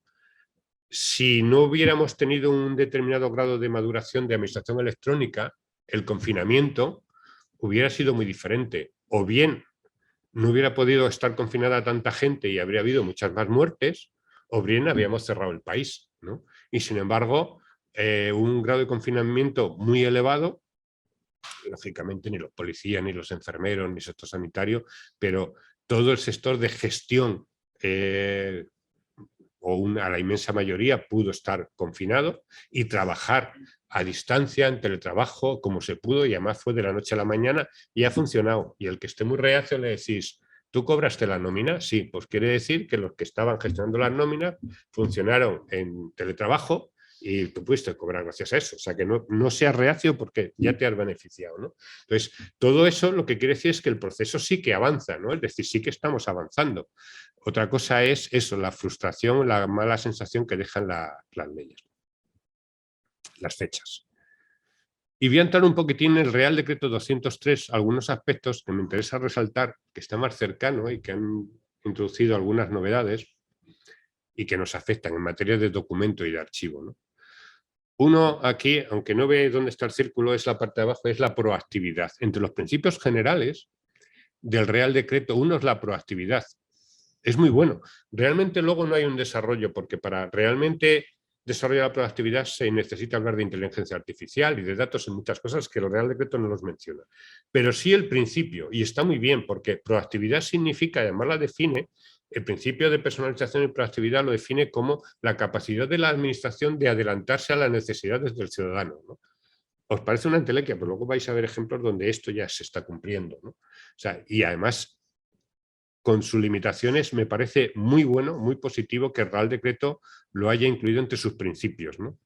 B: Si no hubiéramos tenido un determinado grado de maduración de administración electrónica, el confinamiento hubiera sido muy diferente. O bien no hubiera podido estar confinada tanta gente y habría habido muchas más muertes, o bien habíamos cerrado el país, ¿no? Y sin embargo, un grado de confinamiento muy elevado, lógicamente ni los policías, ni los enfermeros, ni el sector sanitario, pero todo el sector de gestión a la inmensa mayoría pudo estar confinado y trabajar a distancia, en teletrabajo, como se pudo, y además fue de la noche a la mañana y ha funcionado. Y el que esté muy reacio le decís, ¿tú cobraste la nómina? Sí, pues quiere decir que los que estaban gestionando las nóminas funcionaron en teletrabajo y tú pudiste cobrar gracias a eso. O sea, que no seas reacio porque ya te has beneficiado, ¿no? Entonces, todo eso lo que quiere decir es que el proceso sí que avanza, ¿no? Es decir, sí que estamos avanzando. Otra cosa es eso, la frustración, la mala sensación que dejan las leyes, las fechas. Y voy a entrar un poquitín en el Real Decreto 203, algunos aspectos que me interesa resaltar, que está más cercano y que han introducido algunas novedades y que nos afectan en materia de documento y de archivo, ¿no? Uno aquí, aunque no ve dónde está el círculo, es la parte de abajo, es la proactividad. Entre los principios generales del Real Decreto, uno es la proactividad. Es muy bueno. Realmente luego no hay un desarrollo, porque para realmente desarrollar la proactividad se necesita hablar de inteligencia artificial y de datos en muchas cosas que el Real Decreto no los menciona. Pero sí el principio, y está muy bien, porque proactividad significa, además la define, el principio de personalización y proactividad lo define como la capacidad de la administración de adelantarse a las necesidades del ciudadano, ¿no? Os parece una entelequia, pero luego vais a ver ejemplos donde esto ya se está cumpliendo, ¿no? O sea, y además, con sus limitaciones, me parece muy bueno, muy positivo que el Real Decreto lo haya incluido entre sus principios, ¿no?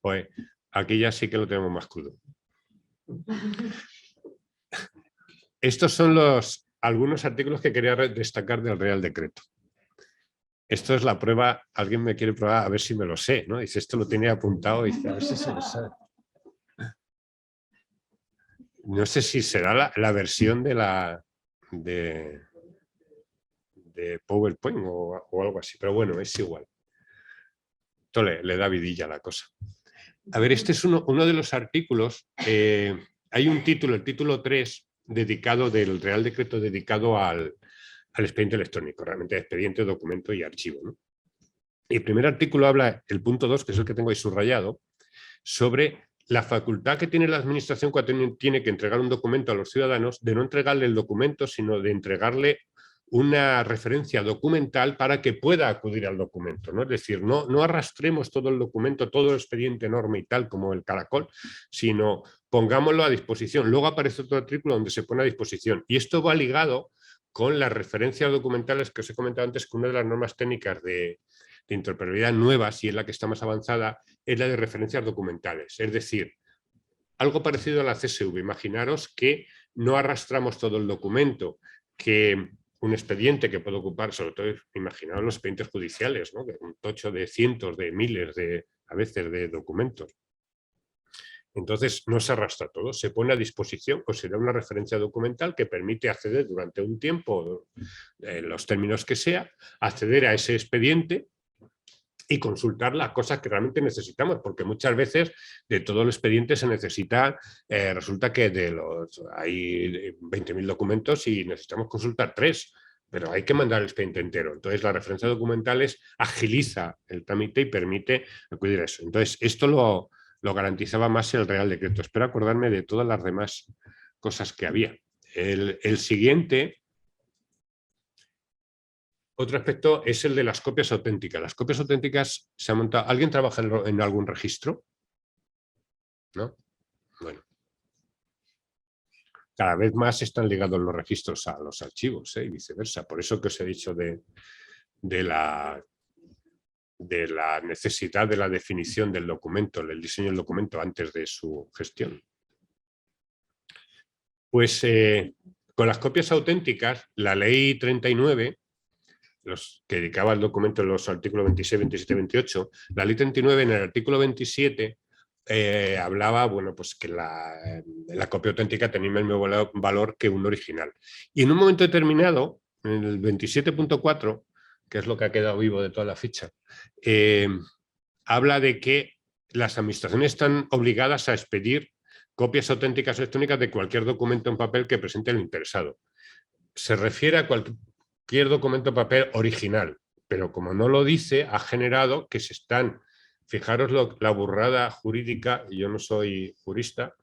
B: Pues aquí ya sí que lo tenemos más crudo. Estos son algunos artículos que quería destacar del Real Decreto. Esto es la prueba, alguien me quiere probar a ver si me lo sé, ¿no? Dice, esto lo tenía apuntado y dice, a ver si se lo sabe. No sé si será la versión de PowerPoint o algo así, pero bueno, es igual. Esto le da vidilla a la cosa. A ver, este es uno de los artículos. Hay un título, el título 3, dedicado del Real Decreto dedicado al expediente electrónico, realmente expediente, documento y archivo, ¿no? Y el primer artículo habla, el punto 2, que es el que tengo ahí subrayado, sobre la facultad que tiene la administración cuando tiene que entregar un documento a los ciudadanos, de no entregarle el documento, sino de entregarle una referencia documental para que pueda acudir al documento, ¿no? Es decir, no arrastremos todo el documento, todo el expediente enorme y tal como el caracol, sino pongámoslo a disposición. Luego aparece otro artículo donde se pone a disposición. Y esto va ligado con las referencias documentales que os he comentado antes, que una de las normas técnicas de interoperabilidad nuevas, y es la que está más avanzada, es la de referencias documentales. Es decir, algo parecido a la CSV. Imaginaros que no arrastramos todo el documento, que un expediente que puede ocupar, sobre todo, imaginaos los expedientes judiciales, ¿no? Un tocho de cientos, de miles, a veces, de documentos. Entonces no se arrastra todo, se pone a disposición, pues será una referencia documental que permite acceder durante un tiempo, en los términos que sea, acceder a ese expediente y consultar las cosas que realmente necesitamos, porque muchas veces de todo el expediente se necesita, resulta que hay 20.000 documentos y necesitamos consultar 3, pero hay que mandar el expediente entero. Entonces la referencia documentales agiliza el trámite y permite acudir a eso. Entonces esto lo garantizaba más el Real Decreto. Espero acordarme de todas las demás cosas que había. El siguiente... Otro aspecto es el de las copias auténticas. Las copias auténticas se han montado... ¿Alguien trabaja en algún registro? ¿No? Bueno. Cada vez más están ligados los registros a los archivos, y viceversa. Por eso que os he dicho de la necesidad de la definición del documento, del diseño del documento antes de su gestión. Pues con las copias auténticas, la ley 39... los que dedicaba el documento en los artículos 26, 27 y 28, la ley 39 en el artículo 27 hablaba, bueno, pues que la copia auténtica tenía el mismo valor que un original. Y en un momento determinado, en el 27.4, que es lo que ha quedado vivo de toda la ficha, habla de que las administraciones están obligadas a expedir copias auténticas electrónicas de cualquier documento en papel que presente el interesado. Se refiere a cualquier documento en papel original, pero como no lo dice, ha generado que se están, fijaros la burrada jurídica, y yo no soy jurista,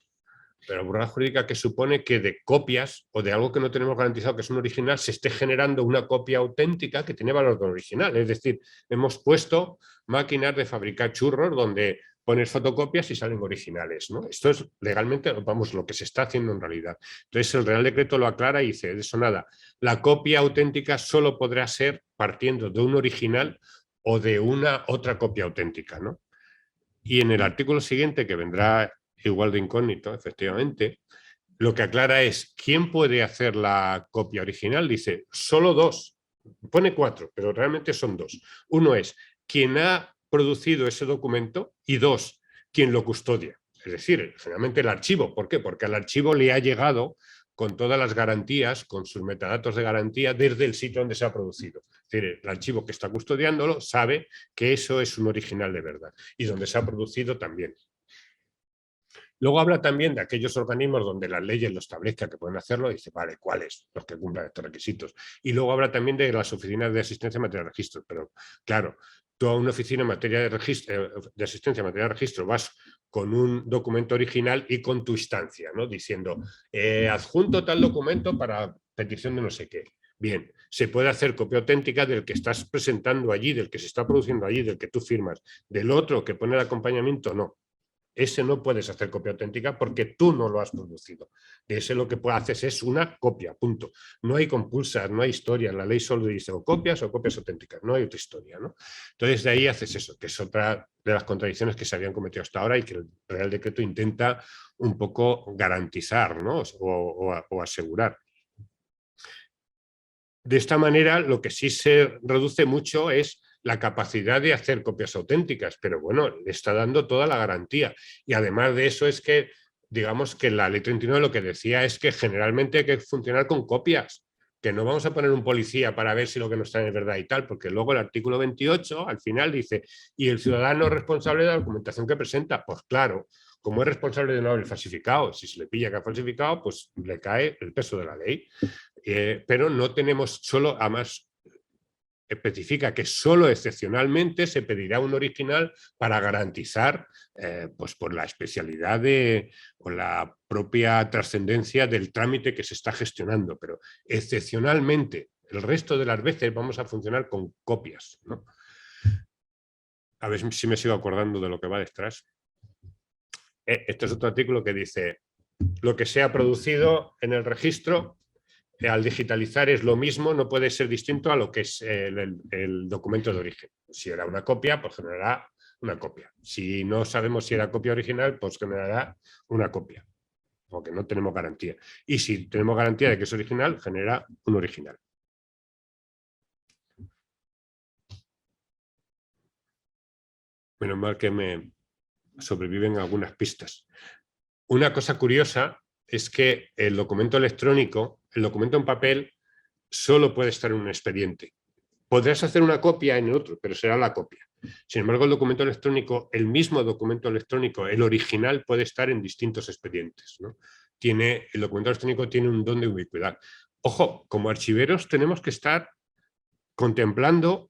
B: pero la burrada jurídica que supone que de copias o de algo que no tenemos garantizado que es un original, se esté generando una copia auténtica que tiene valor de original. Es decir, hemos puesto máquinas de fabricar churros donde pones fotocopias y salen originales, ¿no? Esto es legalmente, vamos, lo que se está haciendo en realidad. Entonces el Real Decreto lo aclara y dice, de eso nada, la copia auténtica solo podrá ser partiendo de un original o de una otra copia auténtica, ¿no? Y en el artículo siguiente, que vendrá igual de incógnito, efectivamente, lo que aclara es quién puede hacer la copia original. Dice, solo 2, pone 4, pero realmente son 2. Uno es quien ha producido ese documento y 2, quien lo custodia. Es decir, generalmente el archivo. ¿Por qué? Porque al archivo le ha llegado con todas las garantías, con sus metadatos de garantía desde el sitio donde se ha producido. Es decir, el archivo que está custodiándolo sabe que eso es un original de verdad y donde se ha producido también. Luego habla también de aquellos organismos donde las leyes lo establezcan que pueden hacerlo y dice, vale, ¿cuáles? Los que cumplan estos requisitos. Y luego habla también de las oficinas de asistencia en materia de registro. Pero claro, tú a una oficina en materia de asistencia en materia de registro vas con un documento original y con tu instancia, ¿no? Diciendo, adjunto tal documento para petición de no sé qué. Bien, se puede hacer copia auténtica del que estás presentando allí, del que se está produciendo allí, del que tú firmas. Del otro que pone el acompañamiento, no. Ese no puedes hacer copia auténtica porque tú no lo has producido. De ese lo que haces es una copia, punto. No hay compulsas, no hay historia. La ley solo dice o copias auténticas. No hay otra historia, ¿no? Entonces de ahí haces eso, que es otra de las contradicciones que se habían cometido hasta ahora y que el Real Decreto intenta un poco garantizar, ¿no? o asegurar. De esta manera, lo que sí se reduce mucho es la capacidad de hacer copias auténticas, pero bueno, le está dando toda la garantía. Y además de eso es que, digamos que la ley 39 lo que decía es que generalmente hay que funcionar con copias, que no vamos a poner un policía para ver si lo que nos trae es verdad y tal, porque luego el artículo 28 al final dice, y el ciudadano responsable de la documentación que presenta, pues claro, como es responsable de no haber falsificado, si se le pilla que ha falsificado, pues le cae el peso de la ley. Pero no tenemos solo, además, especifica que solo excepcionalmente se pedirá un original para garantizar pues por la especialidad o la propia trascendencia del trámite que se está gestionando, pero excepcionalmente el resto de las veces vamos a funcionar con copias, ¿no? A ver si me sigo acordando de lo que va detrás. Este es otro artículo que dice: lo que se ha producido en el registro al digitalizar es lo mismo, no puede ser distinto a lo que es el documento de origen. Si era una copia, pues generará una copia. Si no sabemos si era copia original, pues generará una copia, porque no tenemos garantía. Y si tenemos garantía de que es original, genera un original. Menos mal que me sobreviven algunas pistas. Una cosa curiosa es que el documento electrónico, el documento en papel, solo puede estar en un expediente. Podrás hacer una copia en el otro, pero será la copia. Sin embargo, el documento electrónico, el mismo documento electrónico, el original, puede estar en distintos expedientes, ¿no? El documento electrónico tiene un don de ubicuidad. Ojo, como archiveros tenemos que estar contemplando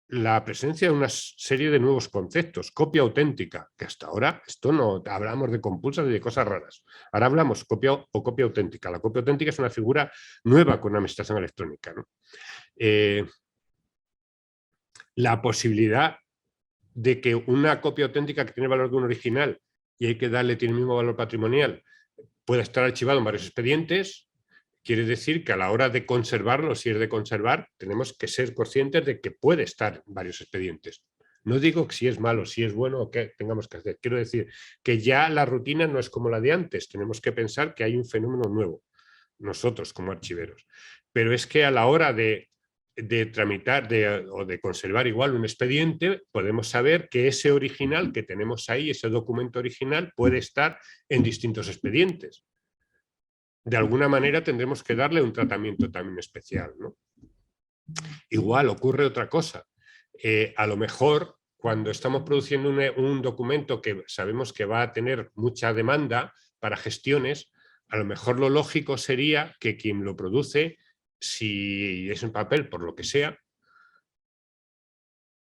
B: la presencia de una serie de nuevos conceptos, copia auténtica, que hasta ahora esto no hablamos de compulsas y de cosas raras. Ahora hablamos copia o copia auténtica. La copia auténtica es una figura nueva con la administración electrónica, ¿no? La posibilidad de que una copia auténtica que tiene valor de un original y hay que darle, tiene el mismo valor patrimonial, pueda estar archivado en varios expedientes, quiere decir que a la hora de conservarlo, si es de conservar, tenemos que ser conscientes de que puede estar en varios expedientes. No digo si es malo, si es bueno o qué tengamos que hacer. Quiero decir que ya la rutina no es como la de antes. Tenemos que pensar que hay un fenómeno nuevo, nosotros como archiveros. Pero es que a la hora de tramitar o de conservar igual un expediente, podemos saber que ese original que tenemos ahí, ese documento original, puede estar en distintos expedientes. De alguna manera tendremos que darle un tratamiento también especial, ¿no? Igual ocurre otra cosa. A lo mejor cuando estamos produciendo un documento que sabemos que va a tener mucha demanda para gestiones, a lo mejor lo lógico sería que quien lo produce, si es en papel, por lo que sea,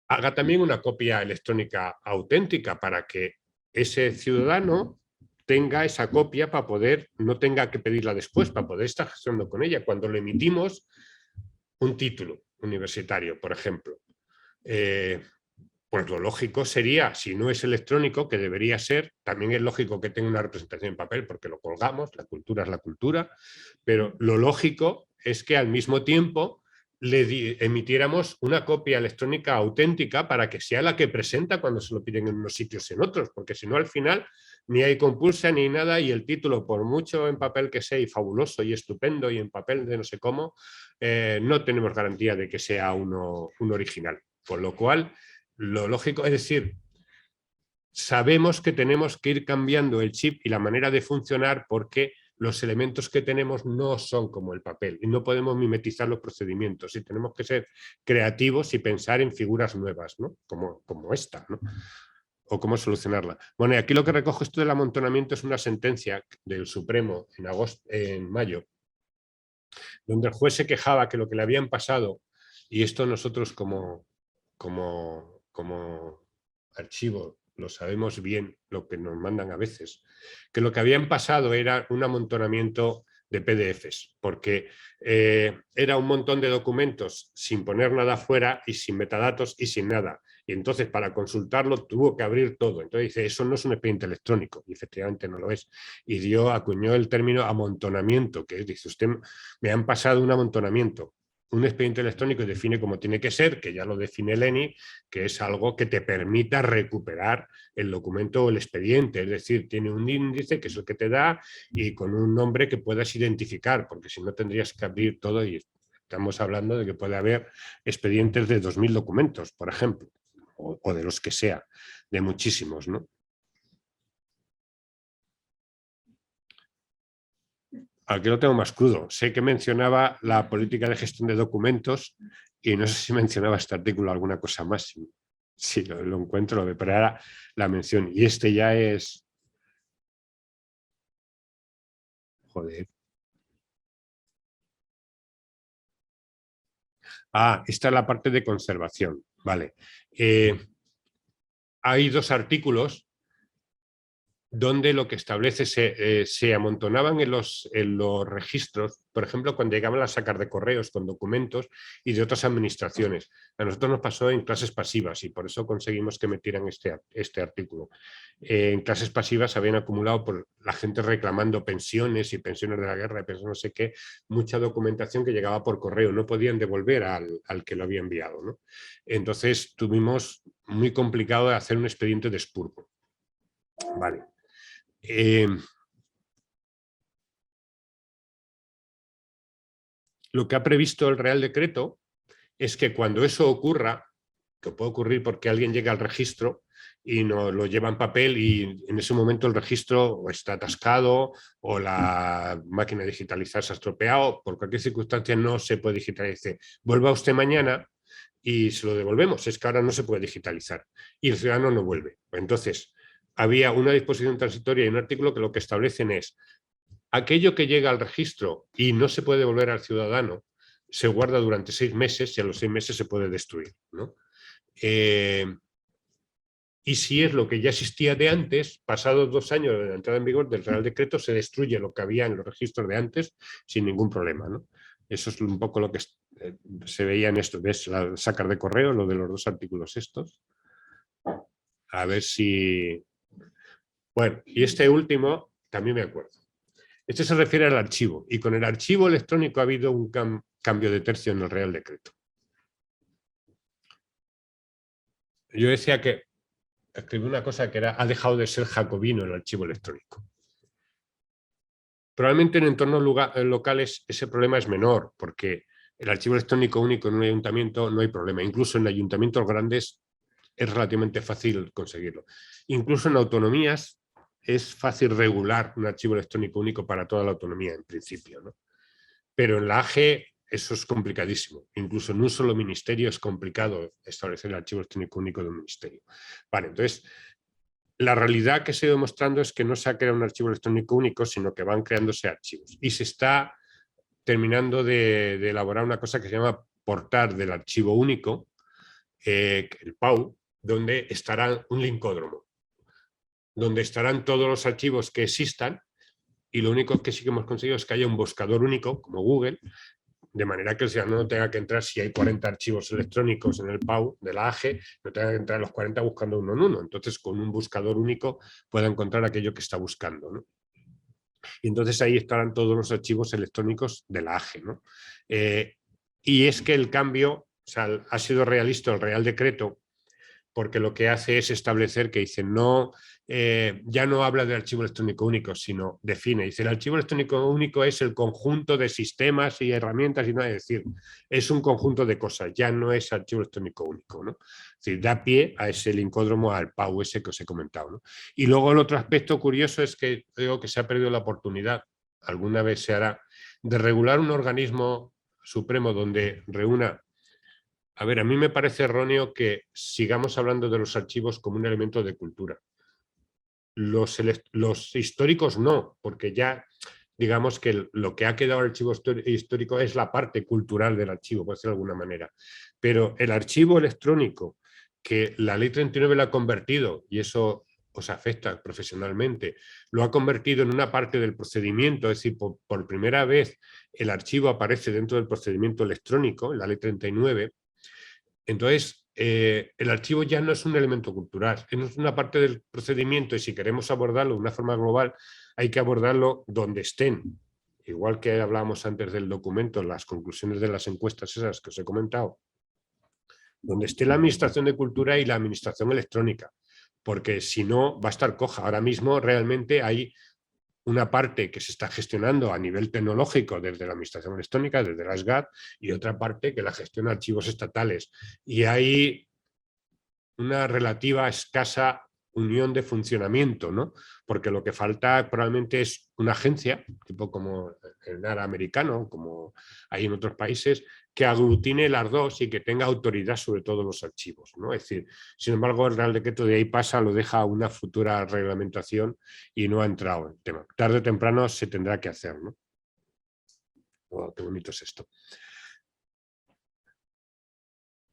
B: haga también una copia electrónica auténtica para que ese ciudadano tenga esa copia para poder, no tenga que pedirla después, para poder estar gestionando con ella. Cuando le emitimos un título universitario, por ejemplo, pues lo lógico sería, si no es electrónico, que debería ser, también es lógico que tenga una representación en papel porque lo colgamos, la cultura es la cultura, pero lo lógico es que al mismo tiempo le emitiéramos una copia electrónica auténtica para que sea la que presenta cuando se lo piden en unos sitios y en otros, porque si no al final ni hay compulsa ni nada y el título, por mucho en papel que sea y fabuloso y estupendo y en papel de no sé cómo, no tenemos garantía de que sea un original. Con lo cual, lo lógico es decir, sabemos que tenemos que ir cambiando el chip y la manera de funcionar porque los elementos que tenemos no son como el papel y no podemos mimetizar los procedimientos y tenemos que ser creativos y pensar en figuras nuevas, ¿no? Como esta, ¿no? O cómo solucionarla. Bueno, y aquí lo que recojo esto del amontonamiento es una sentencia del Supremo en mayo, donde el juez se quejaba que lo que le habían pasado, y esto nosotros como archivo lo sabemos bien, lo que nos mandan a veces, que lo que habían pasado era un amontonamiento de PDFs, porque era un montón de documentos sin poner nada fuera y sin metadatos y sin nada. Y entonces para consultarlo tuvo que abrir todo. Entonces dice, eso no es un expediente electrónico, y efectivamente no lo es. Y acuñó el término amontonamiento, que es, dice, usted me han pasado un amontonamiento. Un expediente electrónico define cómo tiene que ser, que ya lo define el ENI, que es algo que te permita recuperar el documento o el expediente, es decir, tiene un índice que es el que te da y con un nombre que puedas identificar, porque si no tendrías que abrir todo y estamos hablando de que puede haber expedientes de 2000 documentos, por ejemplo, o de los que sea, de muchísimos, ¿no? Aquí lo tengo más crudo. Sé que mencionaba la política de gestión de documentos y no sé si mencionaba este artículo alguna cosa más. Si lo encuentro, pero era la mención. Y este ya es Joder. Esta es la parte de conservación. Vale. Hay 2 artículos donde lo que establece se amontonaban en los registros, por ejemplo, cuando llegaban a sacar de correos con documentos y de otras administraciones. A nosotros nos pasó en clases pasivas y por eso conseguimos que metieran este artículo. En clases pasivas habían acumulado por la gente reclamando pensiones y pensiones de la guerra y pensiones no sé qué, mucha documentación que llegaba por correo, no podían devolver al que lo había enviado, ¿no? Entonces tuvimos muy complicado hacer un expediente de expurgo. Vale. Lo que ha previsto el Real Decreto es que cuando eso ocurra, que puede ocurrir porque alguien llega al registro y no lo lleva en papel y en ese momento el registro o está atascado o la máquina digitalizada se ha estropeado, por cualquier circunstancia no se puede digitalizar. Vuelva usted mañana y se lo devolvemos, es que ahora no se puede digitalizar y el ciudadano no vuelve. Entonces, había una disposición transitoria y un artículo que lo que establecen es aquello que llega al registro y no se puede devolver al ciudadano, se guarda durante 6 meses y a los 6 meses se puede destruir, ¿no? Y si es lo que ya existía de antes, pasados 2 años de la entrada en vigor del Real Decreto, se destruye lo que había en los registros de antes sin ningún problema, ¿no? Eso es un poco lo que se veía en esto, ¿ves? Sacar de correo, lo de los 2 artículos estos. A ver si... Bueno, y este último también me acuerdo. Este se refiere al archivo, y con el archivo electrónico ha habido un cambio de tercio en el Real Decreto. Yo decía que escribí una cosa que era, ha dejado de ser jacobino el archivo electrónico. Probablemente en entornos locales ese problema es menor, porque el archivo electrónico único en un ayuntamiento no hay problema. Incluso en ayuntamientos grandes es relativamente fácil conseguirlo. Incluso en autonomías es fácil regular un archivo electrónico único para toda la autonomía, en principio, ¿no? Pero en la AGE eso es complicadísimo. Incluso en un solo ministerio es complicado establecer el archivo electrónico único de un ministerio. Vale, entonces, la realidad que se ha ido mostrando es que no se ha creado un archivo electrónico único, sino que van creándose archivos. Y se está terminando de elaborar una cosa que se llama portal del archivo único, el PAU, donde estará un linkódromo, donde estarán todos los archivos que existan, y lo único que sí que hemos conseguido es que haya un buscador único, como Google, de manera que el ciudadano no tenga que entrar, si hay 40 archivos electrónicos en el PAU de la AGE, no tenga que entrar los 40 buscando uno en uno. Entonces, con un buscador único pueda encontrar aquello que está buscando, ¿no? Y entonces ahí estarán todos los archivos electrónicos de la AGE, ¿no? Y es que el cambio, o sea, ha sido realista el Real Decreto, porque lo que hace es establecer que dice, no, ya no habla de archivo electrónico único, sino define, dice, el archivo electrónico único es el conjunto de sistemas y herramientas, y no es decir, es un conjunto de cosas, ya no es archivo electrónico único, ¿no? Es decir, da pie a ese linkódromo, al PAU ese que os he comentado, ¿no? Y luego el otro aspecto curioso es que creo que se ha perdido la oportunidad, alguna vez se hará, de regular un organismo supremo donde reúna. A ver, a mí me parece erróneo que sigamos hablando de los archivos como un elemento de cultura. Los históricos no, porque ya digamos que lo que ha quedado el archivo histórico es la parte cultural del archivo, por decirlo de alguna manera. Pero el archivo electrónico, que la ley 39 lo ha convertido, y eso os afecta profesionalmente, lo ha convertido en una parte del procedimiento, es decir, por primera vez el archivo aparece dentro del procedimiento electrónico, en la ley 39. Entonces, el archivo ya no es un elemento cultural, es una parte del procedimiento, y si queremos abordarlo de una forma global, hay que abordarlo donde estén. Igual que hablábamos antes del documento, las conclusiones de las encuestas esas que os he comentado, donde esté la Administración de Cultura y la Administración Electrónica, porque si no va a estar coja. Ahora mismo realmente hay una parte que se está gestionando a nivel tecnológico desde la Administración Electrónica, desde la SGAT, y otra parte que la gestiona archivos estatales. Y hay una relativa escasa unión de funcionamiento, ¿no? Porque lo que falta probablemente es una agencia, tipo como el NAR americano, como hay en otros países, que aglutine las dos y que tenga autoridad sobre todos los archivos, ¿no? Es decir, sin embargo, el Real Decreto de ahí pasa, lo deja a una futura reglamentación y no ha entrado en el tema. Tarde o temprano se tendrá que hacer, ¿no? Oh, qué bonito es esto.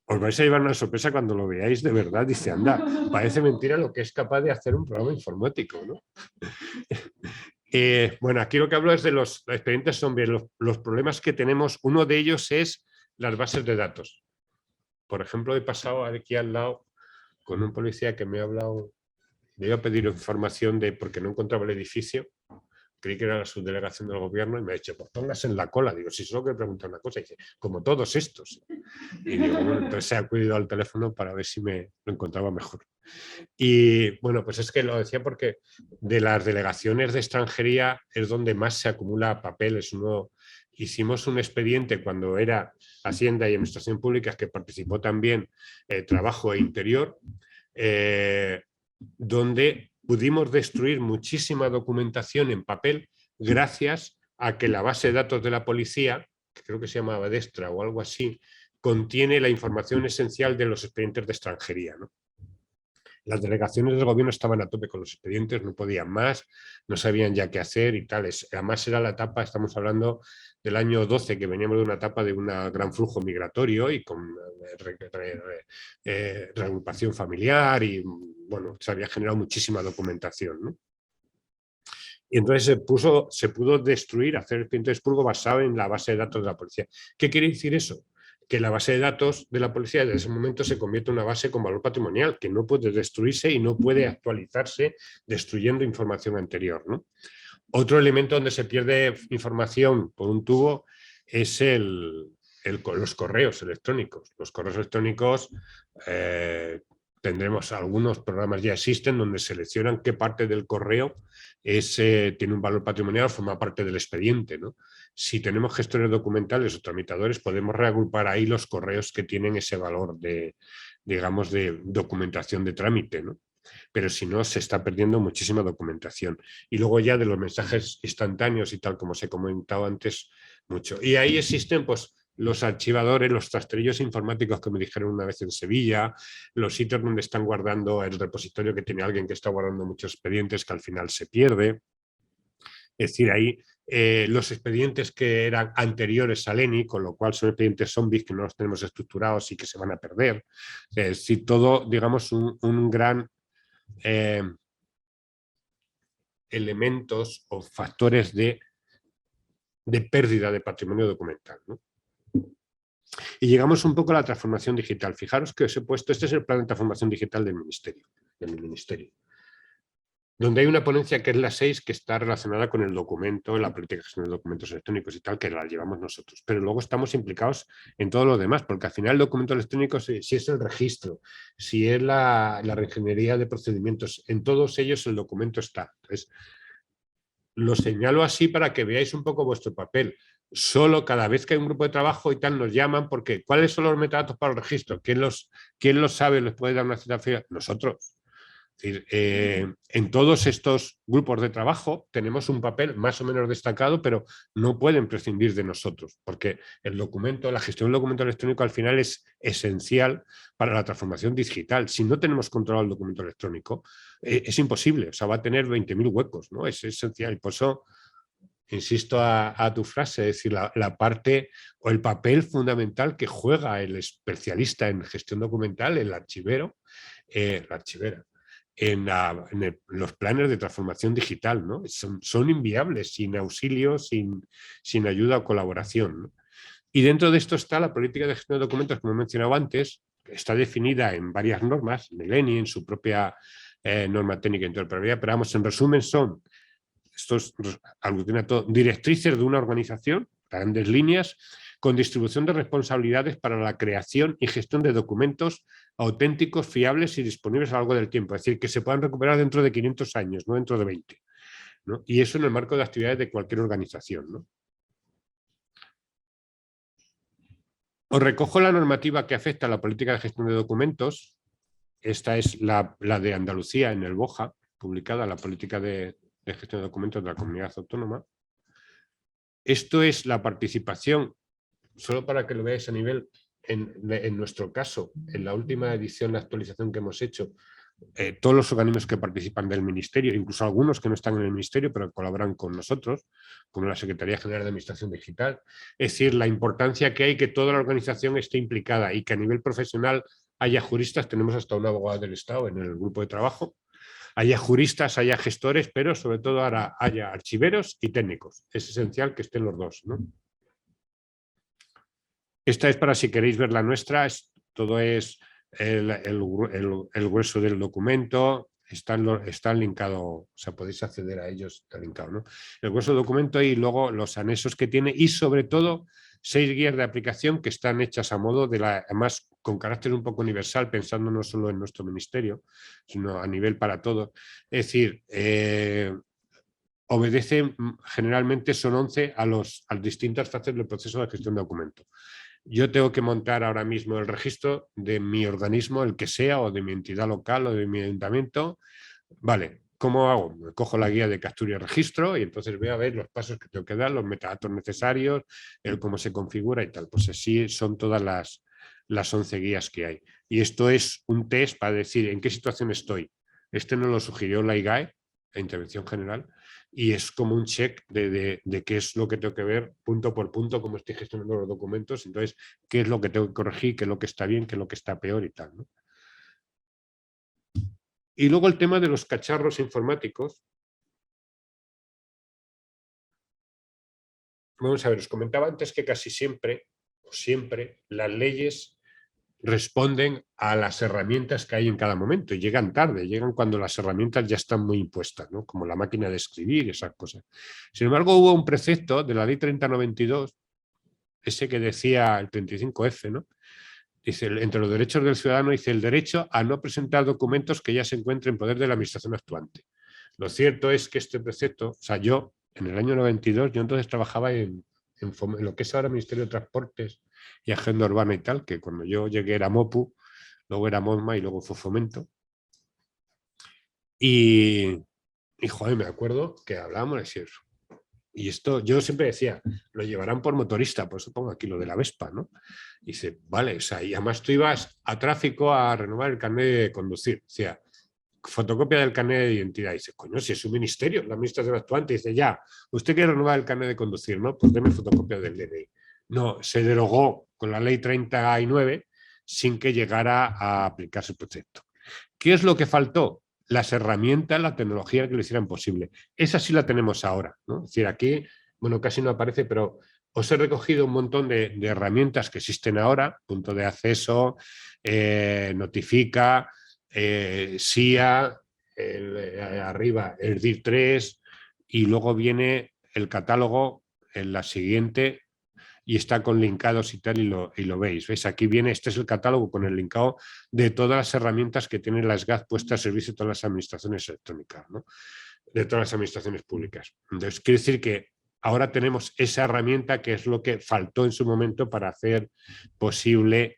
B: Os vais a llevar una sorpresa cuando lo veáis de verdad. Dice, anda, parece mentira lo que es capaz de hacer un programa informático, ¿no? Bueno, aquí lo que hablo es de los expedientes zombies. Los problemas que tenemos, uno de ellos es las bases de datos. Por ejemplo, he pasado aquí al lado con un policía que me ha hablado, me iba a pedir información de porque no encontraba el edificio. Creí que era la subdelegación del gobierno y me ha dicho, pues póngase en la cola. Digo, si solo quiero preguntar una cosa. Y dice, como todos estos. Y digo, bueno, entonces se ha acudido al teléfono para ver si me lo encontraba mejor. Y bueno, pues es que lo decía porque de las delegaciones de extranjería es donde más se acumula papel. Hicimos un expediente cuando era Hacienda y Administración Pública, que participó también Trabajo e Interior, donde pudimos destruir muchísima documentación en papel gracias a que la base de datos de la policía, que creo que se llamaba Destra o algo así, contiene la información esencial de los expedientes de extranjería, ¿no? Las delegaciones del gobierno estaban a tope con los expedientes, no podían más, no sabían ya qué hacer y tal. Además era la etapa, estamos hablando del año 12, que veníamos de una etapa de un gran flujo migratorio y con reagrupación familiar y bueno, se había generado muchísima documentación, ¿no? Y entonces se pudo destruir, hacer el expediente de expurgo basado en la base de datos de la policía. ¿Qué quiere decir eso? Que la base de datos de la policía desde ese momento se convierte en una base con valor patrimonial, que no puede destruirse y no puede actualizarse destruyendo información anterior, ¿no? Otro elemento donde se pierde información por un tubo es los correos electrónicos. Los correos electrónicos tendremos algunos programas ya existen donde seleccionan qué parte del correo tiene un valor patrimonial o forma parte del expediente, ¿no? Si tenemos gestores documentales o tramitadores, podemos reagrupar ahí los correos que tienen ese valor de, digamos, de documentación de trámite, ¿no? Pero si no, se está perdiendo muchísima documentación. Y luego ya de los mensajes instantáneos y tal, como os he comentado antes, mucho. Y ahí existen, pues, los archivadores, los rastrerillos informáticos que me dijeron una vez en Sevilla, los sitios donde están guardando el repositorio que tiene alguien que está guardando muchos expedientes que al final se pierde. Es decir, ahí los expedientes que eran anteriores al ENI, con lo cual son expedientes zombies que no los tenemos estructurados y que se van a perder. Es decir, todo, digamos, un gran elementos o factores de pérdida de patrimonio documental, ¿no? Y llegamos un poco a la transformación digital. Fijaros que os he puesto, este es el plan de transformación digital del ministerio, donde hay una ponencia que es la 6, que está relacionada con el documento, la política de gestión de documentos electrónicos y tal, que la llevamos nosotros. Pero luego estamos implicados en todo lo demás, porque al final el documento electrónico, si es el registro, si es la reingeniería de procedimientos, en todos ellos el documento está. Entonces, lo señalo así para que veáis un poco vuestro papel. Solo cada vez que hay un grupo de trabajo y tal nos llaman porque ¿cuáles son los metadatos para el registro? ¿Quién los sabe? ¿Les puede dar una cita fría? Nosotros. Es decir, en todos estos grupos de trabajo tenemos un papel más o menos destacado, pero no pueden prescindir de nosotros, porque el documento, la gestión del documento electrónico al final es esencial para la transformación digital. Si no tenemos controlado el documento electrónico, es imposible, o sea, va a tener 20.000 huecos, ¿no? Es esencial. Y por eso insisto a tu frase, es decir, la parte o el papel fundamental que juega el especialista en gestión documental, el archivero, la archivera, en los planes de transformación digital, ¿no? Son inviables sin auxilio, sin ayuda o colaboración, ¿no? Y dentro de esto está la política de gestión de documentos, como he mencionado antes, que está definida en varias normas, en el ENI, en su propia norma técnica interoperabilidad, pero vamos, en resumen son, esto aglutina todo, directrices de una organización, grandes líneas, con distribución de responsabilidades para la creación y gestión de documentos auténticos, fiables y disponibles a lo largo del tiempo. Es decir, que se puedan recuperar dentro de 500 años, no dentro de 20. ¿No? Y eso en el marco de actividades de cualquier organización, ¿no? Os recojo la normativa que afecta a la política de gestión de documentos esta es la de Andalucía en el BOJA, publicada, la política de gestión de documentos de la comunidad autónoma. Esto es la participación, solo para que lo veáis a nivel, en nuestro caso, en la última edición, la actualización que hemos hecho, todos los organismos que participan del Ministerio, incluso algunos que no están en el Ministerio, pero colaboran con nosotros, como la Secretaría General de Administración Digital. Es decir, la importancia que hay que toda la organización esté implicada y que a nivel profesional haya juristas, tenemos hasta un abogado del Estado en el grupo de trabajo, haya juristas, haya gestores, pero sobre todo ahora haya archiveros y técnicos. Es esencial que estén los dos, ¿no? Esta es para si queréis ver la nuestra, todo es el grueso del documento, están linkados, o sea, podéis acceder a ellos, está linkado, ¿no? El grueso del documento y luego los anexos que tiene y sobre todo 6 guías de aplicación que están hechas a modo de además con carácter un poco universal, pensando no solo en nuestro ministerio, sino a nivel para todo. Es decir, obedecen, generalmente son 11 a las distintas fases del proceso de gestión de documentos. Yo tengo que montar ahora mismo el registro de mi organismo, el que sea, o de mi entidad local o de mi ayuntamiento. Vale, ¿cómo hago? Me cojo la guía de captura y registro y entonces voy a ver los pasos que tengo que dar, los metadatos necesarios, el cómo se configura y tal. Pues así son todas las 11 guías que hay. Y esto es un test para decir en qué situación estoy. Este nos lo sugirió la IGAE, la Intervención General, y es como un check de qué es lo que tengo que ver punto por punto, cómo estoy gestionando los documentos, entonces qué es lo que tengo que corregir, qué es lo que está bien, qué es lo que está peor y tal, ¿no? Y luego el tema de los cacharros informáticos. Vamos a ver, os comentaba antes que casi siempre, o siempre, las leyes responden a las herramientas que hay en cada momento y llegan tarde, llegan cuando las herramientas ya están muy impuestas, ¿no? Como la máquina de escribir, esas cosas. Sin embargo, hubo un precepto de la ley 3092, ese que decía el 35F, ¿no? Dice, entre los derechos del ciudadano, dice el derecho a no presentar documentos que ya se encuentren en poder de la administración actuante. Lo cierto es que este precepto, o sea, yo en el año 92, yo entonces trabajaba en lo que es ahora Ministerio de Transportes y Agenda Urbana y tal, que cuando yo llegué era MOPU, luego era MOSMA y luego fue Fomento. Y joder, me acuerdo que hablábamos de eso. Y esto, yo siempre decía, lo llevarán por motorista, por eso pongo aquí lo de la Vespa, ¿no? Y dice, vale, o sea, y además tú ibas a tráfico a renovar el carnet de conducir. Decía, fotocopia del carnet de identidad. Y dice, coño, si es un ministerio, la administración actuante. Dice, ya, usted quiere renovar el carnet de conducir, ¿no? Pues deme fotocopia del DNI. No, se derogó con la ley 39 sin que llegara a aplicarse el precepto. ¿Qué es lo que faltó? Las herramientas, la tecnología que lo hicieran posible. Esa sí la tenemos ahora, ¿no? Es decir, aquí, bueno, casi no aparece, pero os he recogido un montón de herramientas que existen ahora, punto de acceso, notifica, SIA, arriba el DIR3 y luego viene el catálogo en la siguiente y está con linkados y tal y lo veis. ¿Veis? Aquí viene, este es el catálogo con el linkado de todas las herramientas que tienen la SGAD puesta al servicio de todas las administraciones electrónicas, ¿no? De todas las administraciones públicas. Entonces, quiere decir que ahora tenemos esa herramienta que es lo que faltó en su momento para hacer posible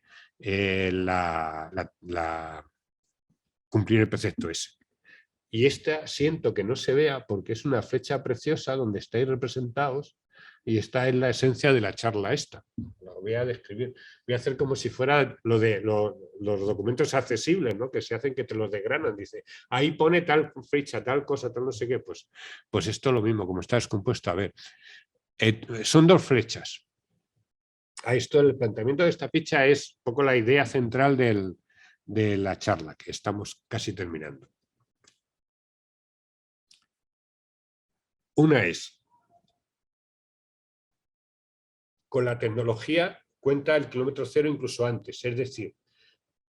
B: cumplir el precepto ese. Y esta siento que no se vea porque es una flecha preciosa donde estáis representados y está en la esencia de la charla esta. Lo voy a describir. Voy a hacer como si fuera lo de los documentos accesibles, ¿no? Que se hacen que te los desgranan. Dice, ahí pone tal fecha, tal cosa, tal no sé qué. Pues esto es lo mismo, como está descompuesto. A ver, son 2 flechas. A esto, el planteamiento de esta ficha es un poco la idea central de la charla, que estamos casi terminando. Una es, con la tecnología cuenta el kilómetro cero incluso antes, es decir,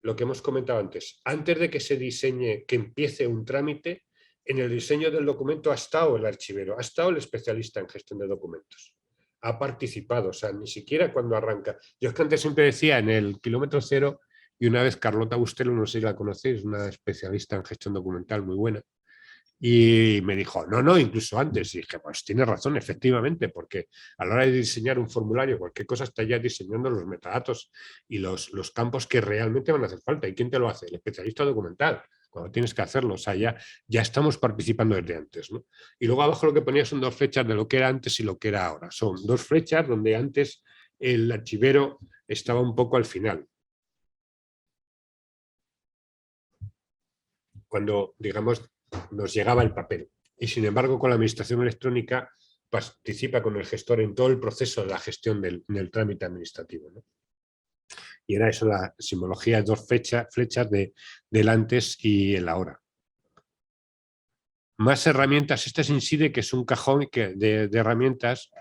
B: lo que hemos comentado antes de que se diseñe, que empiece un trámite, en el diseño del documento ha estado el archivero, ha estado el especialista en gestión de documentos, ha participado, o sea, ni siquiera cuando arranca. Yo es que antes siempre decía en el kilómetro cero, y una vez Carlota Bustelo, no sé si la conocéis, una especialista en gestión documental muy buena,
C: Y me dijo, no, no, incluso antes. Y dije, pues tienes razón, efectivamente, porque a la hora de diseñar un formulario, cualquier cosa, está ya diseñando los metadatos y los campos que realmente van a hacer falta. ¿Y quién te lo hace? El especialista documental, cuando tienes que hacerlo. O sea, ya estamos participando desde antes, ¿no? Y luego abajo lo que ponía son dos flechas de lo que era antes y lo que era ahora. Son dos flechas donde antes el archivero estaba un poco al final. Cuando, digamos, nos llegaba el papel. Y sin embargo, con la administración electrónica participa con el gestor en todo el proceso de la gestión del trámite administrativo, ¿no? Y era eso la simbología de dos flechas del antes y el ahora. Más herramientas. Este es Inside, que es un cajón de herramientas.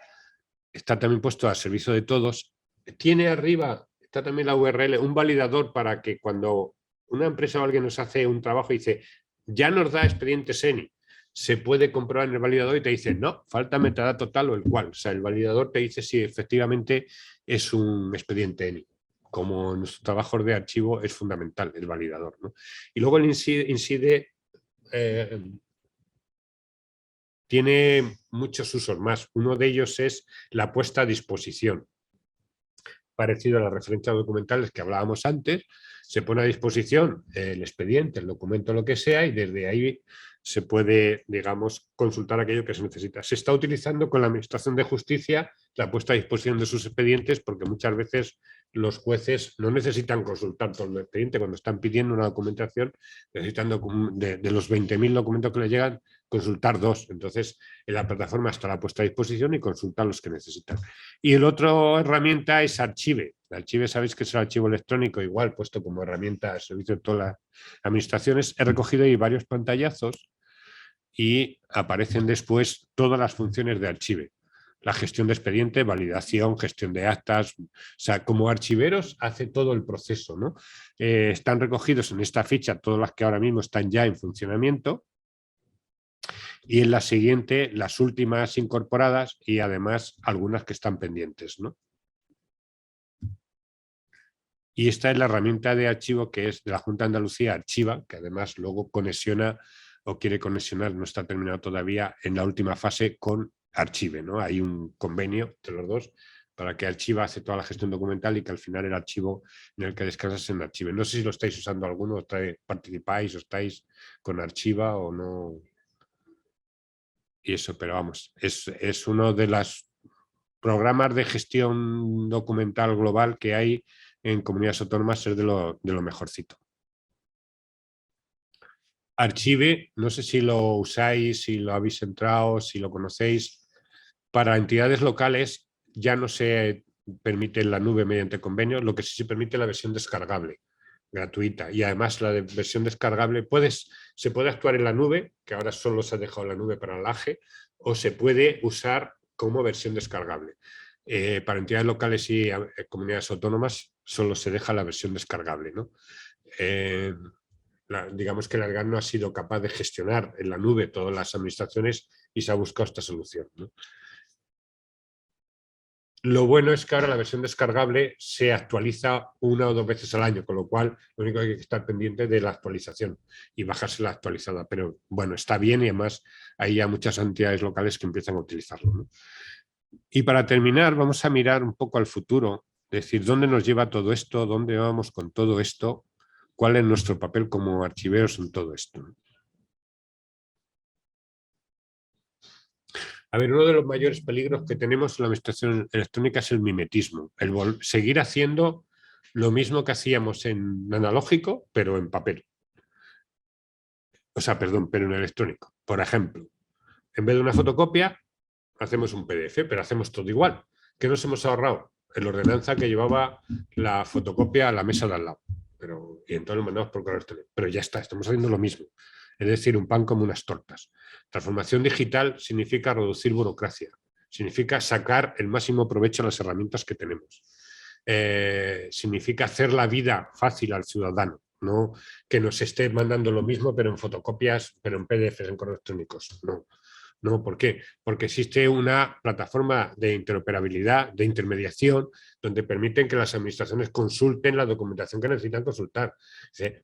C: Está también puesto al servicio de todos. Tiene arriba, está también la URL, un validador para que cuando una empresa o alguien nos hace un trabajo y dice, ya nos da expediente SENI, se puede comprobar en el validador y te dice, no, falta metadato tal o el cual. O sea, el validador te dice si efectivamente es un expediente ENI. Como en nuestros trabajos de archivo es fundamental el validador, ¿no? Y luego el Inside tiene muchos usos más. Uno de ellos es la puesta a disposición. Parecido a las referencias documentales que hablábamos antes, se pone a disposición el expediente, el documento, lo que sea, y desde ahí se puede, digamos, consultar aquello que se necesita. Se está utilizando con la Administración de Justicia la puesta a disposición de sus expedientes porque muchas veces los jueces no necesitan consultar todo el expediente cuando están pidiendo una documentación, necesitan de los 20.000 documentos que les llegan, consultar dos. Entonces, en la plataforma está la puesta a disposición y consultar los que necesitan. Y el otro herramienta es Archive. Archive, sabéis que es el archivo electrónico, igual puesto como herramienta de servicio de todas las administraciones. He recogido ahí varios pantallazos y aparecen después todas las funciones de Archive. La gestión de expediente, validación, gestión de actas. O sea, como archiveros hace todo el proceso, ¿no? Están recogidos en esta ficha todas las que ahora mismo están ya en funcionamiento. Y en la siguiente, las últimas incorporadas y además algunas que están pendientes, ¿no? Y esta es la herramienta de archivo que es de la Junta de Andalucía, Archiva, que además luego conexiona o quiere conexionar, no está terminado todavía, en la última fase con Archive, ¿no? Hay un convenio entre los dos para que Archiva hace toda la gestión documental y que al final el archivo en el que descansas en Archive. No sé si lo estáis usando alguno, participáis o estáis con Archiva o no. Y eso, pero vamos, es uno de los programas de gestión documental global que hay en comunidades autónomas, es de lo mejorcito. Archive, no sé si lo usáis, si lo habéis entrado, si lo conocéis. Para entidades locales ya no se permite en la nube mediante convenio, lo que sí se permite es la versión descargable, gratuita. Y además la versión descargable se puede actuar en la nube, que ahora solo se ha dejado la nube para el AGE, o se puede usar como versión descargable. Para entidades locales y comunidades autónomas solo se deja la versión descargable, ¿no? Digamos que el ARGAN no ha sido capaz de gestionar en la nube todas las administraciones y se ha buscado esta solución, ¿no? Lo bueno es que ahora la versión descargable se actualiza 1 o 2 veces al año, con lo cual lo único que hay que estar pendiente de la actualización y bajarse la actualizada. Pero bueno, está bien y además hay ya muchas entidades locales que empiezan a utilizarlo, ¿no? Y para terminar, vamos a mirar un poco al futuro, es decir, ¿dónde nos lleva todo esto? ¿Dónde vamos con todo esto? ¿Cuál es nuestro papel como archiveros en todo esto? A ver, uno de los mayores peligros que tenemos en la administración electrónica es el mimetismo, el seguir haciendo lo mismo que hacíamos en analógico, pero en papel. O sea, perdón, pero en electrónico. Por ejemplo, en vez de una fotocopia, hacemos un PDF, pero hacemos todo igual. ¿Qué nos hemos ahorrado? En la ordenanza que llevaba la fotocopia a la mesa de al lado. Y entonces lo mandamos por correo electrónico. Pero ya está, estamos haciendo lo mismo. Es decir, un pan como unas tortas. Transformación digital significa reducir burocracia. Significa sacar el máximo provecho a las herramientas que tenemos. Significa hacer la vida fácil al ciudadano. No que nos esté mandando lo mismo, pero en fotocopias, pero en PDFs, en correos electrónicos. No. No, ¿por qué? Porque existe una plataforma de interoperabilidad, de intermediación, donde permiten que las administraciones consulten la documentación que necesitan consultar.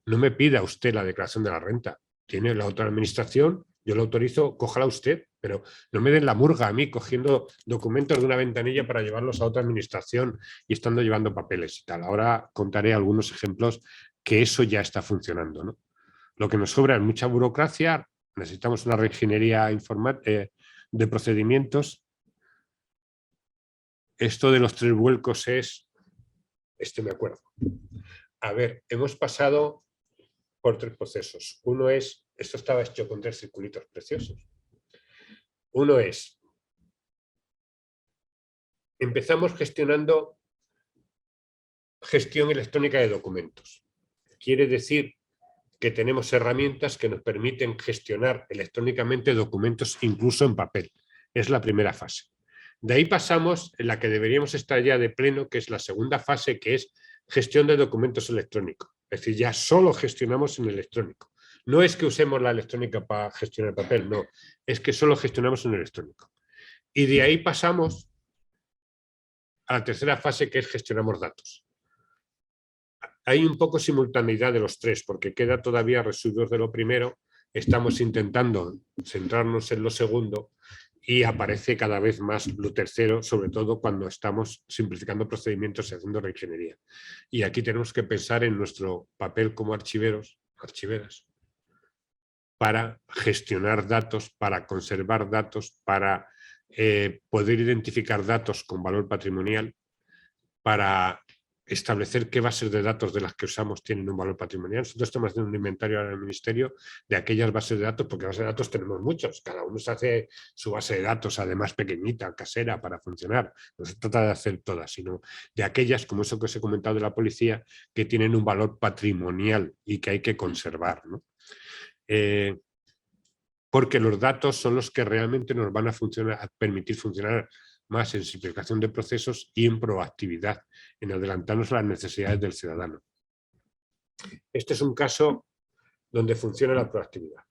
C: No me pida usted la declaración de la renta. Tiene la otra administración yo lo autorizo, cójala usted, pero no me den la murga a mí cogiendo documentos de una ventanilla para llevarlos a otra administración y estando llevando papeles y tal. Ahora contaré algunos ejemplos que eso ya está funcionando, ¿no? Lo que nos sobra es mucha burocracia, necesitamos una reingeniería de procedimientos. Esto de los 3 vuelcos es, me acuerdo. A ver, hemos pasado por 3 procesos. Uno es, esto estaba hecho con 3 circulitos preciosos. Uno es, empezamos gestionando gestión electrónica de documentos. Quiere decir que tenemos herramientas que nos permiten gestionar electrónicamente documentos incluso en papel. Es la primera fase. De ahí pasamos en la que deberíamos estar ya de pleno, que es la segunda fase, que es gestión de documentos electrónicos. Es decir, ya solo gestionamos en electrónico. No es que usemos la electrónica para gestionar papel, no. Es que solo gestionamos en electrónico. Y de ahí pasamos a la tercera fase, que es gestionamos datos. Hay un poco simultaneidad de los 3, porque queda todavía residuos de lo primero. Estamos intentando centrarnos en lo segundo y aparece cada vez más lo tercero, sobre todo cuando estamos simplificando procedimientos y haciendo reingeniería. Y aquí tenemos que pensar en nuestro papel como archiveros, archiveras, para gestionar datos, para conservar datos, para poder identificar datos con valor patrimonial, para establecer qué bases de datos de las que usamos tienen un valor patrimonial. Nosotros estamos haciendo un inventario ahora en el Ministerio de aquellas bases de datos, porque bases de datos tenemos muchos, cada uno se hace su base de datos, además pequeñita, casera, para funcionar. No se trata de hacer todas, sino de aquellas, como eso que os he comentado de la policía, que tienen un valor patrimonial y que hay que conservar, ¿no? Porque los datos son los que realmente nos van a permitir funcionar más en simplificación de procesos y en proactividad, en adelantarnos a las necesidades del ciudadano. Este es un caso donde funciona la proactividad.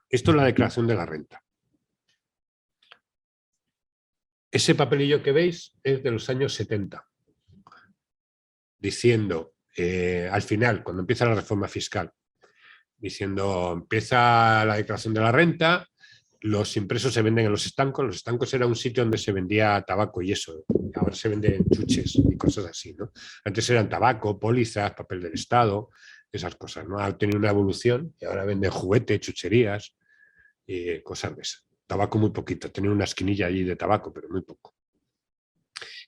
C: Esto es la declaración de la renta. Ese papelillo que veis es de los años 70, diciendo, al final, cuando empieza la reforma fiscal, diciendo, empieza la declaración de la renta, los impresos se venden en los estancos era un sitio donde se vendía tabaco y eso, ahora se venden chuches y cosas así, ¿no? Antes eran tabaco, pólizas, papel del Estado, esas cosas, ¿no? Ha tenido una evolución y ahora venden juguetes, chucherías y cosas de esas. Tabaco muy poquito, tenía una esquinilla allí de tabaco, pero muy poco.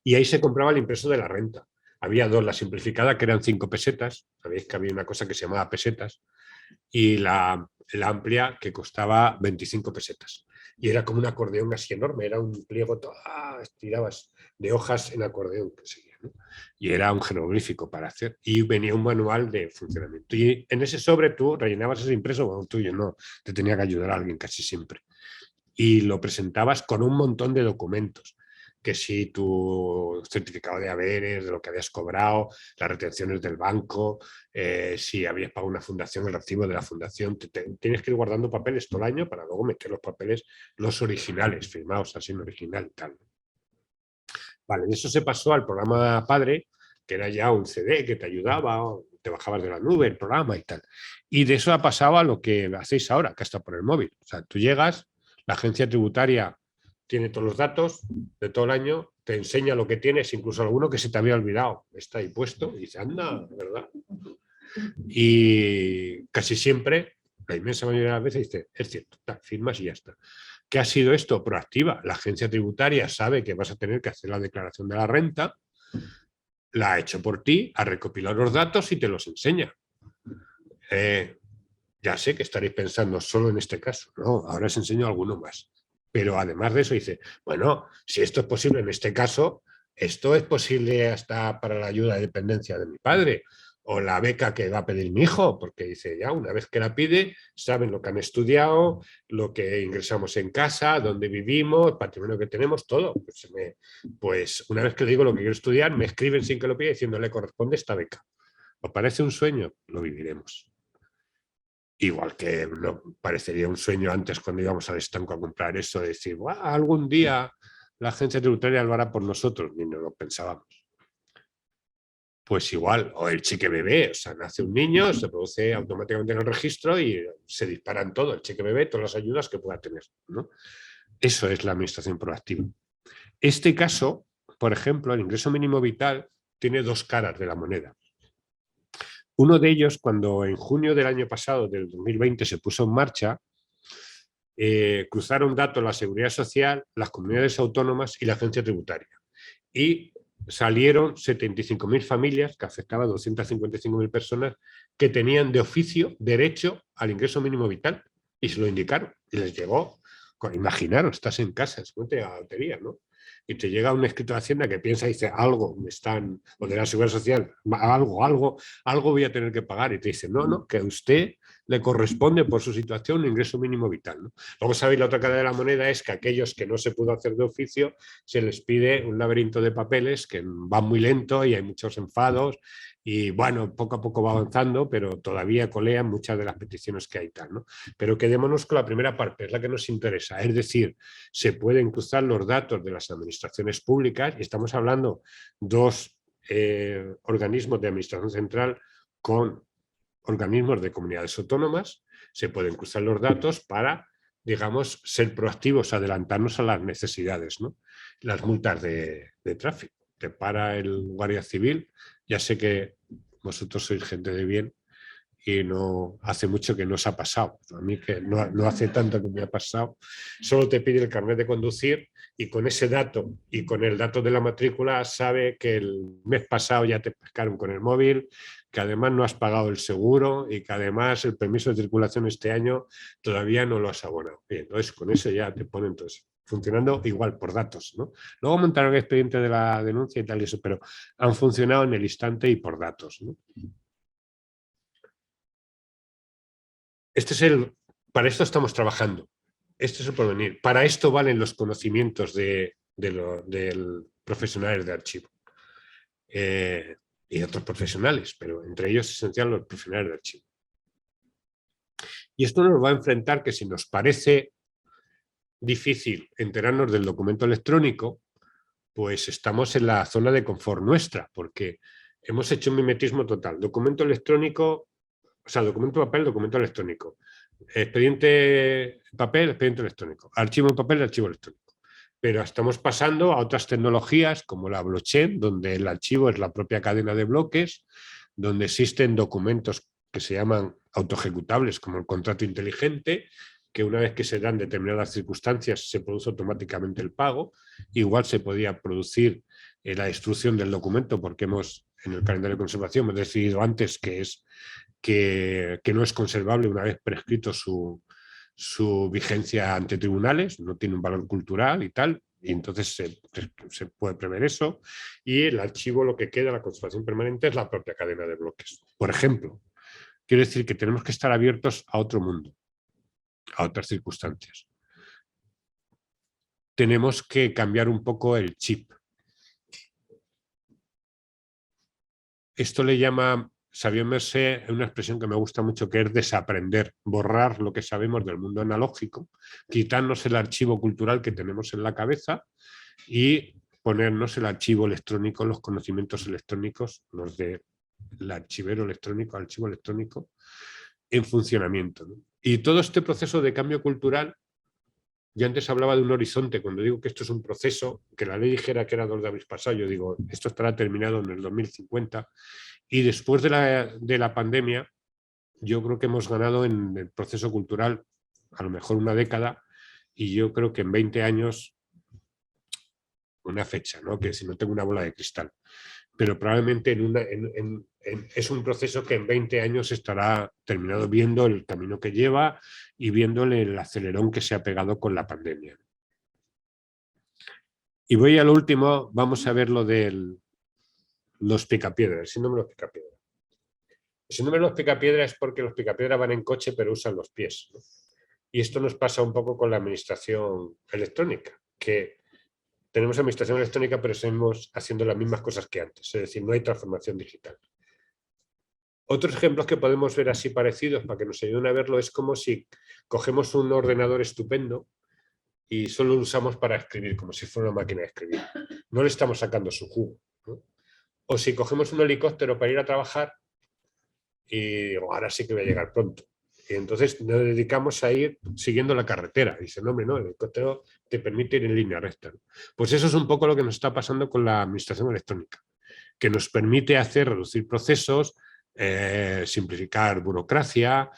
C: Y ahí se compraba el impreso de la renta. Había 2, la simplificada, que eran 5 pesetas, sabéis que había una cosa que se llamaba pesetas, y la amplia, que costaba 25 pesetas. Y era como un acordeón así enorme, era un pliego, estirabas de hojas en acordeón, que seguía, ¿no? Y era un jeroglífico para hacer. Y venía un manual de funcionamiento. Y en ese sobre tú rellenabas ese impreso, bueno, tuyo no, te tenía que ayudar a alguien casi siempre. Y lo presentabas con un montón de documentos, que si tu certificado de haberes, de lo que habías cobrado, las retenciones del banco, si habías pagado una fundación, el recibo de la fundación, tienes que ir guardando papeles todo el año para luego meter los papeles, los originales, firmados así en original y tal. Vale, de eso se pasó al programa Padre, que era ya un CD que te ayudaba, te bajabas de la nube el programa y tal. Y de eso ha pasado a lo que hacéis ahora, que está por el móvil. O sea, tú llegas, la agencia tributaria tiene todos los datos de todo el año, te enseña lo que tienes, incluso alguno que se te había olvidado, está ahí puesto, y dice, anda, ¿verdad? Y casi siempre, la inmensa mayoría de las veces, dice, es cierto, firmas y ya está. ¿Qué ha sido esto? Proactiva. La agencia tributaria sabe que vas a tener que hacer la declaración de la renta, la ha hecho por ti, ha recopilado los datos y te los enseña. Ya sé que estaréis pensando solo en este caso, no, ahora os enseño alguno más. Pero además de eso dice, bueno, si esto es posible en este caso, esto es posible hasta para la ayuda de dependencia de mi padre o la beca que va a pedir mi hijo, porque dice, ya una vez que la pide, saben lo que han estudiado, lo que ingresamos en casa, dónde vivimos, el patrimonio que tenemos, todo. Pues una vez que le digo lo que quiero estudiar, me escriben sin que lo pida diciendo, le corresponde esta beca. ¿Os parece un sueño? Lo viviremos. Igual que no parecería un sueño antes cuando íbamos al estanco a comprar eso, de decir, algún día la agencia tributaria lo hará por nosotros, ni nos lo pensábamos. pues igual, o el cheque bebé, o sea, nace un niño, se produce automáticamente en el registro y se disparan todo, el cheque bebé, todas las ayudas que pueda tener, ¿no? Eso es la administración proactiva. Este caso, por ejemplo, el ingreso mínimo vital tiene dos caras de la moneda. Uno de ellos, cuando en junio del año pasado, del 2020, se puso en marcha, cruzaron datos la Seguridad Social, las comunidades autónomas y la agencia tributaria. Y salieron 75.000 familias, que afectaban a 255.000 personas, que tenían de oficio derecho al ingreso mínimo vital. Y se lo indicaron. Y les llegó, imaginaros, estás en casa, es una lotería, ¿no? Y te llega un escrito de Hacienda que piensa y dice, algo me están, o de la Seguridad Social, algo voy a tener que pagar. Y te dice, no, que a usted le corresponde por su situación un ingreso mínimo vital, ¿no? Luego sabéis, la otra cara de la moneda es que aquellos que no se pudo hacer de oficio se les pide un laberinto de papeles que van muy lento y hay muchos enfados y bueno, poco a poco va avanzando, pero todavía colean muchas de las peticiones que hay tal, ¿no? Pero quedémonos con la primera parte, es la que nos interesa, es decir, se pueden cruzar los datos de las administraciones públicas y estamos hablando dos organismos de administración central con organismos de comunidades autónomas, se pueden cruzar los datos para, digamos, ser proactivos, adelantarnos a las necesidades, ¿no? Las multas de tráfico. Te para el guardia civil, ya sé que vosotros sois gente de bien y no hace mucho que no os ha pasado. A mí que no hace tanto que me ha pasado. Solo te pide el carnet de conducir y con ese dato y con el dato de la matrícula sabe que el mes pasado ya te pescaron con el móvil, que además no has pagado el seguro y que además el permiso de circulación este año todavía no lo has abonado. Bien, entonces con eso ya te ponen entonces funcionando igual por datos, ¿no? Luego montaron el expediente de la denuncia y tal y eso, pero han funcionado en el instante y por datos, ¿no? Para esto estamos trabajando. Este es el porvenir. Para esto valen los conocimientos del profesionales de archivo. Y otros profesionales, pero entre ellos es esencial los profesionales de archivo. Y esto nos va a enfrentar que si nos parece difícil enterarnos del documento electrónico, pues estamos en la zona de confort nuestra, porque hemos hecho un mimetismo total. Documento electrónico, o sea, documento papel, documento electrónico. Expediente papel, expediente electrónico. Archivo en papel, archivo electrónico. Pero estamos pasando a otras tecnologías como la blockchain, donde el archivo es la propia cadena de bloques, donde existen documentos que se llaman autoejecutables, como el contrato inteligente, que una vez que se dan determinadas circunstancias se produce automáticamente el pago. Igual se podía producir la destrucción del documento porque en el calendario de conservación hemos decidido antes que no es conservable una vez prescrito su vigencia ante tribunales, no tiene un valor cultural y tal, y entonces se puede prever eso, y el archivo, lo que queda, la conservación permanente, es la propia cadena de bloques. Por ejemplo, quiero decir que tenemos que estar abiertos a otro mundo, a otras circunstancias. Tenemos que cambiar un poco el chip. Esto le llama Xavier Mercé una expresión que me gusta mucho, que es desaprender, borrar lo que sabemos del mundo analógico, quitarnos el archivo cultural que tenemos en la cabeza y ponernos el archivo electrónico, los conocimientos electrónicos, los del archivero electrónico, archivo electrónico, en funcionamiento, ¿no? Y todo este proceso de cambio cultural, yo antes hablaba de un horizonte, cuando digo que esto es un proceso, que la ley dijera que era 2 de abril pasado, yo digo, esto estará terminado en el 2050, y después de la pandemia, yo creo que hemos ganado en el proceso cultural a lo mejor una década, y yo creo que en 20 años, una fecha, ¿no? Que si no tengo una bola de cristal, pero probablemente es un proceso que en 20 años estará terminado, viendo el camino que lleva y viéndole el acelerón que se ha pegado con la pandemia. Y voy a lo último, vamos a ver lo de los picapiedras, el síndrome de los picapiedras. El síndrome de los picapiedras es porque los picapiedras van en coche pero usan los pies, ¿no? Y esto nos pasa un poco con la administración electrónica, que tenemos administración electrónica pero seguimos haciendo las mismas cosas que antes, es decir, no hay transformación digital. Otros ejemplos que podemos ver así parecidos para que nos ayuden a verlo es como si cogemos un ordenador estupendo y solo lo usamos para escribir, como si fuera una máquina de escribir. No le estamos sacando su jugo, ¿no? o si cogemos un helicóptero para ir a trabajar y digo, ahora sí que voy a llegar pronto. Y entonces nos dedicamos a ir siguiendo la carretera. Dice, no, hombre, no, el helicóptero te permite ir en línea recta. Pues eso es un poco lo que nos está pasando con la administración electrónica, que nos permite reducir procesos, simplificar burocracia,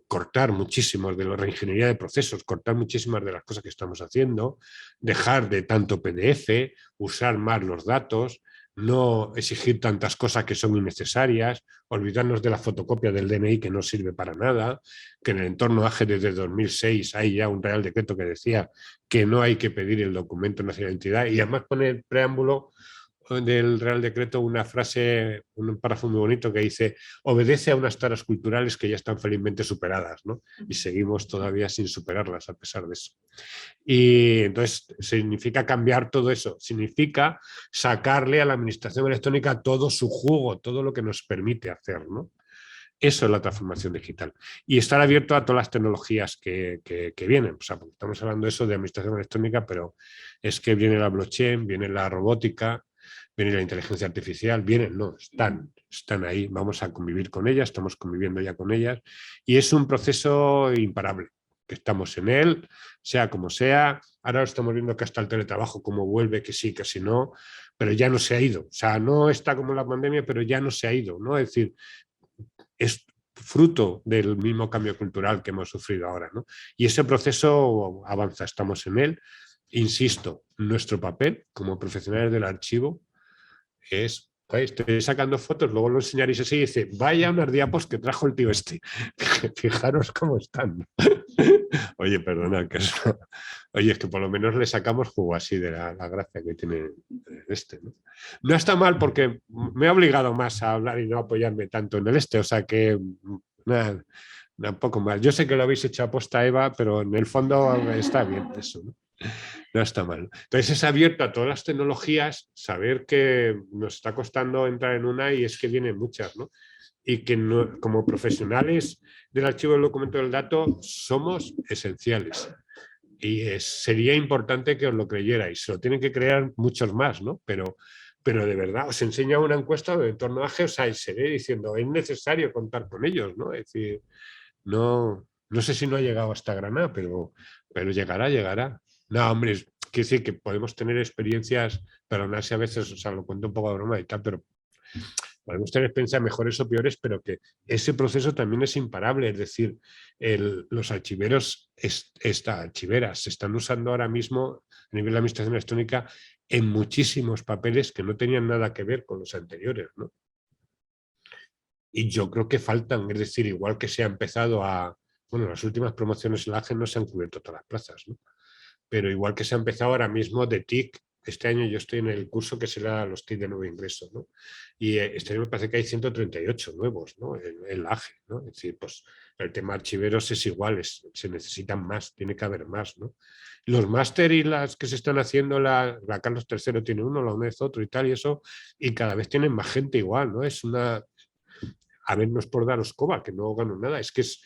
C: cortar muchísimos de la reingeniería de procesos, cortar muchísimas de las cosas que estamos haciendo, dejar de tanto PDF, usar más los datos, no exigir tantas cosas que son innecesarias, olvidarnos de la fotocopia del DNI que no sirve para nada, que en el entorno AGE desde 2006 hay ya un Real Decreto que decía que no hay que pedir el documento nacional de identidad y además pone el preámbulo del Real Decreto una frase, un párrafo muy bonito que dice obedece a unas taras culturales que ya están felizmente superadas, ¿no? Y seguimos todavía sin superarlas a pesar de eso. Y entonces significa cambiar todo eso, significa sacarle a la administración electrónica todo su jugo, todo lo que nos permite hacer, ¿no? Eso es la transformación digital. Y estar abierto a todas las tecnologías que vienen. O sea, porque estamos hablando de eso de administración electrónica, pero es que viene la blockchain, viene la robótica, viene la inteligencia artificial, vienen, no, están ahí, vamos a convivir con ellas, estamos conviviendo ya con ellas y es un proceso imparable, que estamos en él, sea como sea, ahora estamos viendo que hasta el teletrabajo como vuelve, que sí, que si no, pero ya no se ha ido, o sea, no está como la pandemia, pero ya no se ha ido, ¿no? Es decir, es fruto del mismo cambio cultural que hemos sufrido ahora, ¿no? Y ese proceso avanza, estamos en él. Insisto, nuestro papel como profesionales del archivo es, estoy sacando fotos, luego lo enseñaréis así y dice, vaya unas diapos que trajo el tío este. Fijaros cómo están. Oye, perdona, que eso... Oye, es que por lo menos le sacamos jugo así de la gracia que tiene este, ¿no? No está mal porque me ha obligado más a hablar y no apoyarme tanto en el este, o sea que nada, un poco mal. Yo sé que lo habéis hecho a posta, Eva, pero en el fondo está bien eso, ¿no? No está mal. Entonces es abierto a todas las tecnologías, saber que nos está costando entrar en una y es que vienen muchas, ¿no? Y que no, como profesionales del archivo del documento del dato somos esenciales. Y sería importante que os lo creyerais. Se lo tienen que crear muchos más, ¿no? Pero de verdad, os enseña una encuesta de entorno a GEOSA y seré diciendo, es necesario contar con ellos, ¿no? Es decir, no sé si no ha llegado hasta Granada, pero llegará, llegará. No, hombre, quiere decir que podemos tener experiencias, perdonadse a veces, o sea, lo cuento un poco de broma y tal, pero podemos tener experiencias mejores o peores, pero que ese proceso también es imparable. Es decir, los archiveros, archiveras, se están usando ahora mismo a nivel de administración electrónica en muchísimos papeles que no tenían nada que ver con los anteriores, ¿no? Y yo creo que faltan, es decir, igual que se ha empezado a... Bueno, las últimas promociones en la AGE no se han cubierto todas las plazas, ¿no? Pero igual que se ha empezado ahora mismo de TIC, este año yo estoy en el curso que será los TIC de nuevo ingreso, ¿no? Y este año me parece que hay 138 nuevos, ¿no? En la AGE, ¿no? Es decir, pues el tema archiveros es igual, se necesitan más, tiene que haber más, ¿no? Los máster y las que se están haciendo, la Carlos III tiene uno, la UNED otro y tal, y eso, y cada vez tienen más gente igual, ¿no? Es una... A ver, no es por daros coba, que no gano nada, es que es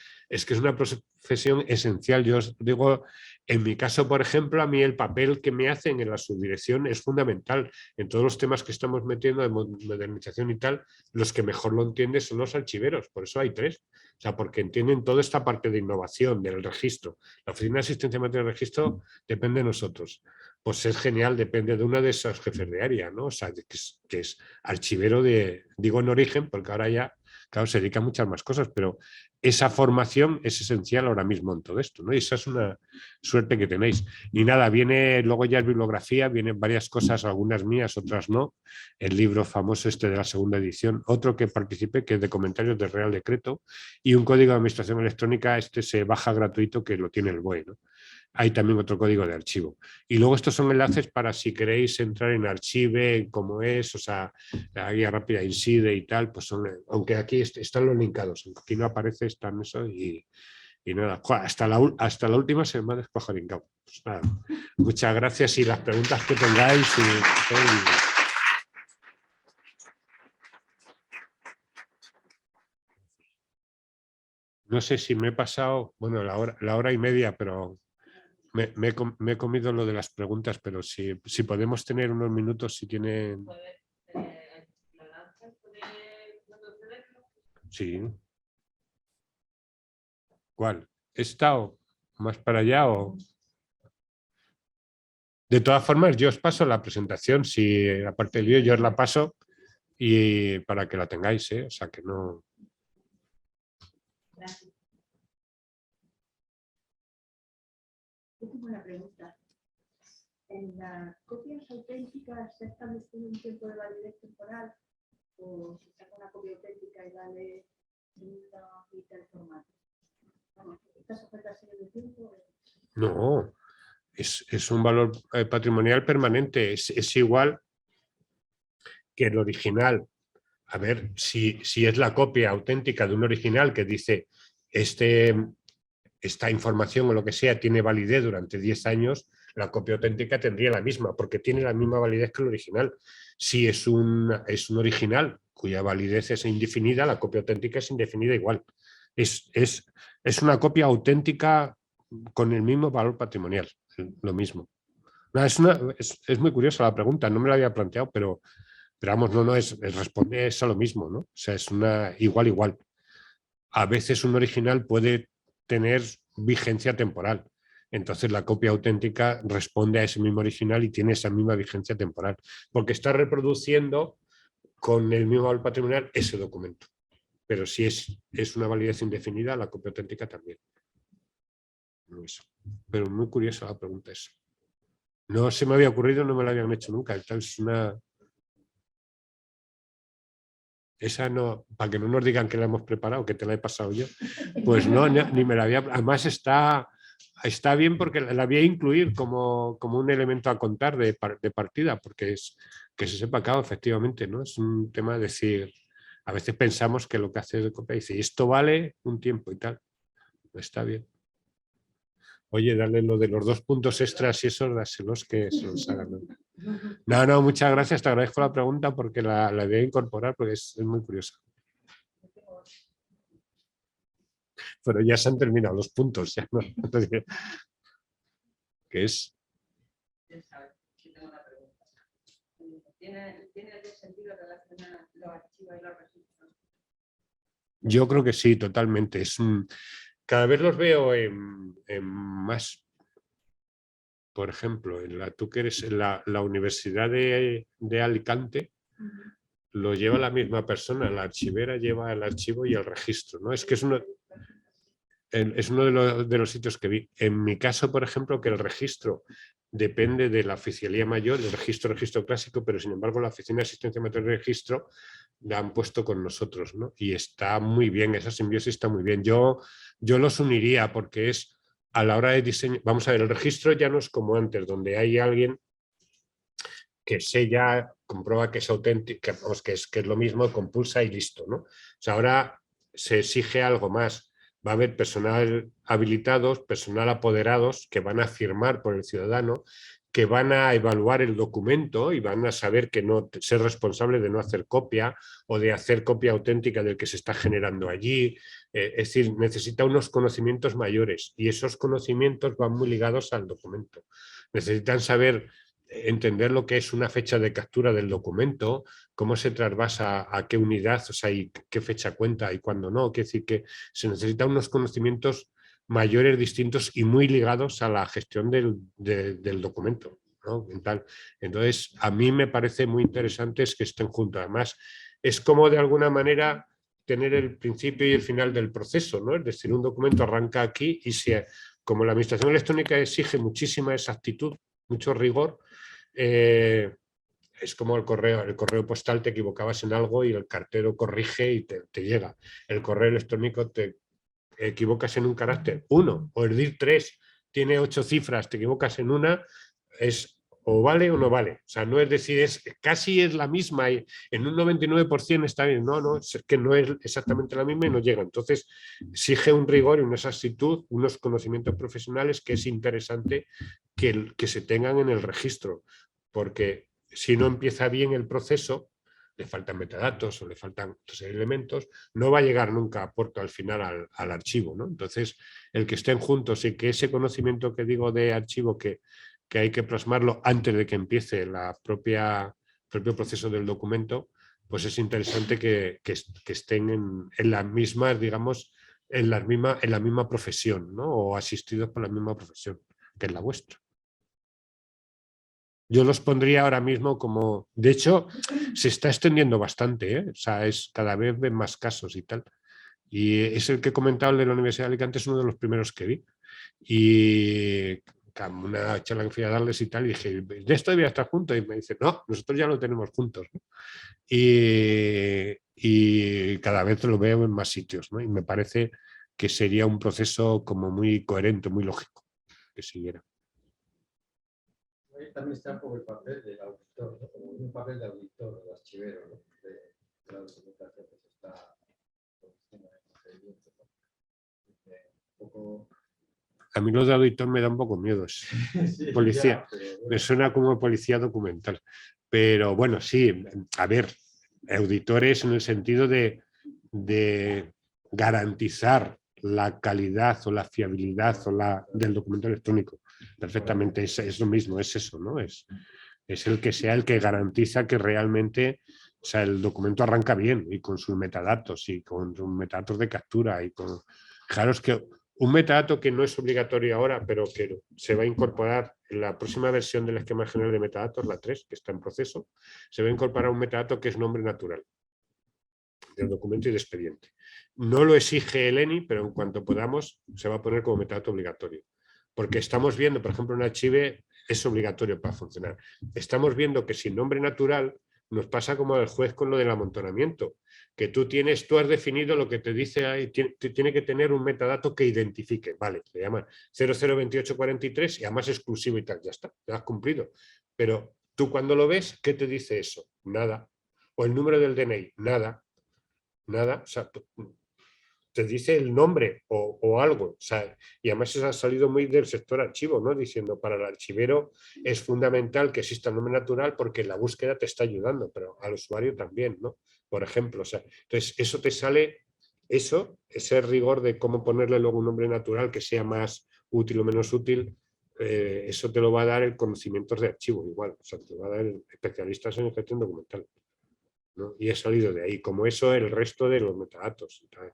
C: una profesión esencial. Yo os digo, en mi caso, por ejemplo, a mí el papel que me hacen en la subdirección es fundamental. En todos los temas que estamos metiendo de modernización y tal, los que mejor lo entienden son los archiveros, por eso hay 3. O sea, porque entienden toda esta parte de innovación, del registro. La Oficina de Asistencia de Material de Registro depende de nosotros. Pues es genial, depende de una de esas jefes de área, ¿no? O sea, que es archivero digo en origen, porque ahora ya claro, se dedica a muchas más cosas, pero esa formación es esencial ahora mismo en todo esto, ¿no? Y esa es una suerte que tenéis. Y nada, viene luego ya es bibliografía, vienen varias cosas, algunas mías, otras no. El libro famoso este de la segunda edición, otro que participé, que es de comentarios del Real Decreto, y un código de administración electrónica, este se baja gratuito, que lo tiene el BOE, ¿no? Hay también otro código de archivo. Y luego estos son enlaces para si queréis entrar en Archive, cómo es, o sea, la guía rápida INSIDE y tal, pues son, aunque aquí están los linkados, aunque aquí no aparece, están eso y nada, hasta la última se me ha despajaringado. Pues nada, muchas gracias y las preguntas que tengáis. No sé si me he pasado, bueno, la hora y media, pero me he comido lo de las preguntas, pero si podemos tener unos minutos, si tienen... Sí. ¿Cuál? ¿Esta o más para allá? O... De todas formas, yo os paso la presentación, si aparte del vídeo yo os la paso y para que la tengáis, ¿eh? O sea que no...
D: Gracias. Yo tengo una pregunta. ¿En las copias auténticas se ha establecido un tiempo de validez temporal o se saca una copia auténtica y vale la mitad del formato? Vamos, ¿estas ofertas siguen de tiempo?
C: No, es un valor patrimonial permanente, es igual que el original. A ver, si es la copia auténtica de un original que dice esta información o lo que sea tiene validez durante 10 años, la copia auténtica tendría la misma, porque tiene la misma validez que el original. Si es un original cuya validez es indefinida, la copia auténtica es indefinida igual. Es una copia auténtica con el mismo valor patrimonial, lo mismo. No, es muy curiosa la pregunta, no me la había planteado, pero vamos, no, responde a lo mismo, ¿no? O sea, es una igual. A veces un original puede tener vigencia temporal. Entonces la copia auténtica responde a ese mismo original y tiene esa misma vigencia temporal, porque está reproduciendo con el mismo valor patrimonial ese documento. Pero si es una validez indefinida, la copia auténtica también. Eso. Pero muy curiosa la pregunta esa. No se me había ocurrido, no me la habían hecho nunca. Es una... Esa no, para que no nos digan que la hemos preparado, que te la he pasado yo, pues no, ni me la había... Además está bien porque la voy a incluir como un elemento a contar de partida, porque es que se sepa, claro, efectivamente, ¿no? Es un tema de decir, a veces pensamos que lo que hace es de copia y dice, esto vale un tiempo y tal. Está bien. Oye, dale lo de los 2 puntos extras y eso, dáselos que se los hagan. No, muchas gracias, te agradezco la pregunta porque la voy a incorporar porque es muy curiosa. Pero ya se han terminado los puntos, ya no. ¿Qué es?
A: ¿Tiene sentido relacionar los archivos y los registros?
C: Yo creo que sí, totalmente. Cada vez los veo en más. Por ejemplo, tú que eres en la Universidad de Alicante, lo lleva la misma persona, la archivera lleva el archivo y el registro, ¿no? Es que es uno de los sitios que vi. En mi caso, por ejemplo, que el registro depende de la oficialía mayor, el registro clásico, pero sin embargo la Oficina de Asistencia Material y Registro la han puesto con nosotros, ¿no? Y está muy bien, esa simbiosis está muy bien. Yo los uniría porque es a la hora de diseño. Vamos a ver, el registro ya no es como antes, donde hay alguien que sella, comprueba que es auténtico, que es lo mismo, compulsa y listo, ¿no? O sea, ahora se exige algo más. Va a haber personal habilitados, personal apoderados que van a firmar por el ciudadano, que van a evaluar el documento y van a saber que no ser responsable de no hacer copia o de hacer copia auténtica del que se está generando allí. Es decir, necesita unos conocimientos mayores y esos conocimientos van muy ligados al documento. Necesitan saber entender lo que es una fecha de captura del documento, cómo se trasvasa a qué unidad, o sea, y qué fecha cuenta y cuándo no. Quiere decir que se necesitan unos conocimientos mayores, distintos y muy ligados a la gestión del documento, ¿no? Entonces, a mí me parece muy interesante que estén juntos. Además, es como de alguna manera tener el principio y el final del proceso, ¿no? Es decir, un documento arranca aquí y como la administración electrónica exige muchísima exactitud, mucho rigor, es como el correo postal, te equivocabas en algo y el cartero corrige y te llega. El correo electrónico te equivocas en un carácter 1 o el DIR 3 tiene 8 cifras, te equivocas en una, es o vale o no vale. O sea, no es decir, casi es la misma y en un 99% está bien. No, es que no es exactamente la misma y no llega. Entonces, exige un rigor y una exactitud, unos conocimientos profesionales que es interesante que se tengan en el registro, porque si no empieza bien el proceso, le faltan metadatos o le faltan otros elementos, no va a llegar nunca a puerto al final al archivo, ¿no? Entonces, el que estén juntos y que ese conocimiento que digo de archivo que hay que plasmarlo antes de que empiece el propio proceso del documento, pues es interesante que estén en las mismas, digamos, en la misma profesión, ¿no? O asistidos por la misma profesión que es la vuestra. Yo los pondría ahora mismo como... De hecho, se está extendiendo bastante, ¿eh? O sea, cada vez ven más casos y tal. Y es el que he comentado, el de la Universidad de Alicante, es uno de los primeros que vi. Y una charla que fui a darles y tal, y dije, ¿de esto debía estar juntos? Y me dice, no, nosotros ya lo tenemos juntos, ¿no? Y cada vez lo veo en más sitios, ¿no? Y me parece que sería un proceso como muy coherente, muy lógico que siguiera.
E: Ahí también está un poco el papel del auditor, ¿no? Como un papel de auditor, de archivero, ¿no? De la documentación que se está produciendo en el procedimiento, ¿no? Un poco...
C: A mí lo de auditor me da un poco miedo, es
E: Sí,
C: policía.
E: ya, pero bueno.
C: Me suena como policía documental. Pero bueno, sí, a ver, auditores en el sentido de garantizar la calidad o la fiabilidad del documento electrónico. Perfectamente, es lo mismo, es eso, ¿no? Es el que sea el que garantiza que realmente, o sea, el documento arranca bien y con sus metadatos y con sus metadatos de captura y con... Fijaros que un metadato que no es obligatorio ahora, pero que se va a incorporar en la próxima versión del esquema general de metadatos, la 3, que está en proceso, se va a incorporar un metadato que es nombre natural del documento y de expediente. No lo exige el ENI, pero en cuanto podamos se va a poner como metadato obligatorio. Porque estamos viendo, por ejemplo, un archivo es obligatorio para funcionar. Estamos viendo que sin nombre natural nos pasa como al juez con lo del amontonamiento, que tú has definido lo que te dice ahí, tiene que tener un metadato que identifique, vale, se llama 002843 y además exclusivo y tal, ya está, ya has cumplido. Pero tú cuando lo ves, ¿qué te dice eso? Nada. O el número del DNI, nada. Nada, o sea, te dice el nombre o algo, o sea, y además eso ha salido muy del sector archivo, ¿no? Diciendo, para el archivero es fundamental que exista el nombre natural porque la búsqueda te está ayudando, pero al usuario también, ¿no? Por ejemplo, o sea, entonces eso te sale, ese rigor de cómo ponerle luego un nombre natural que sea más útil o menos útil, eso te lo va a dar el conocimientos de archivo igual, o sea, te lo va a dar especialistas en gestión documental, ¿no? Y he salido de ahí, como eso el resto de los metadatos y tal.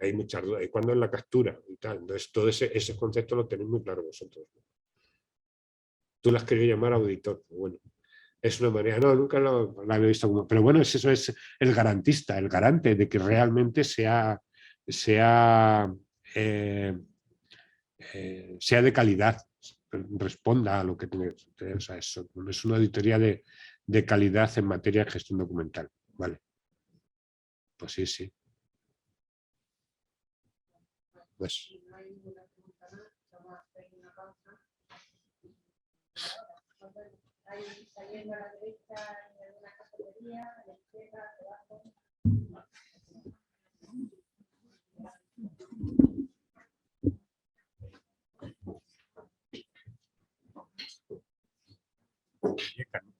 C: Hay muchas dudas, y cuando es la captura y tal. Entonces, todo ese concepto lo tenéis muy claro vosotros, ¿no? Tú las querías llamar auditor, bueno, es una manera, no, nunca la había visto como, pero bueno, eso es el garantista, el garante de que realmente sea de calidad, responda a lo que tiene, o sea, es una auditoría de calidad en materia de gestión documental, ¿vale? Pues sí, sí. Pues.
D: Si no hay ninguna pregunta más, vamos a hacer una pausa. Ahí saliendo a la derecha en alguna cafetería, a la izquierda, debajo.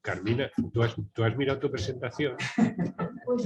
C: Carmina, ¿tú has mirado tu presentación?
D: Pues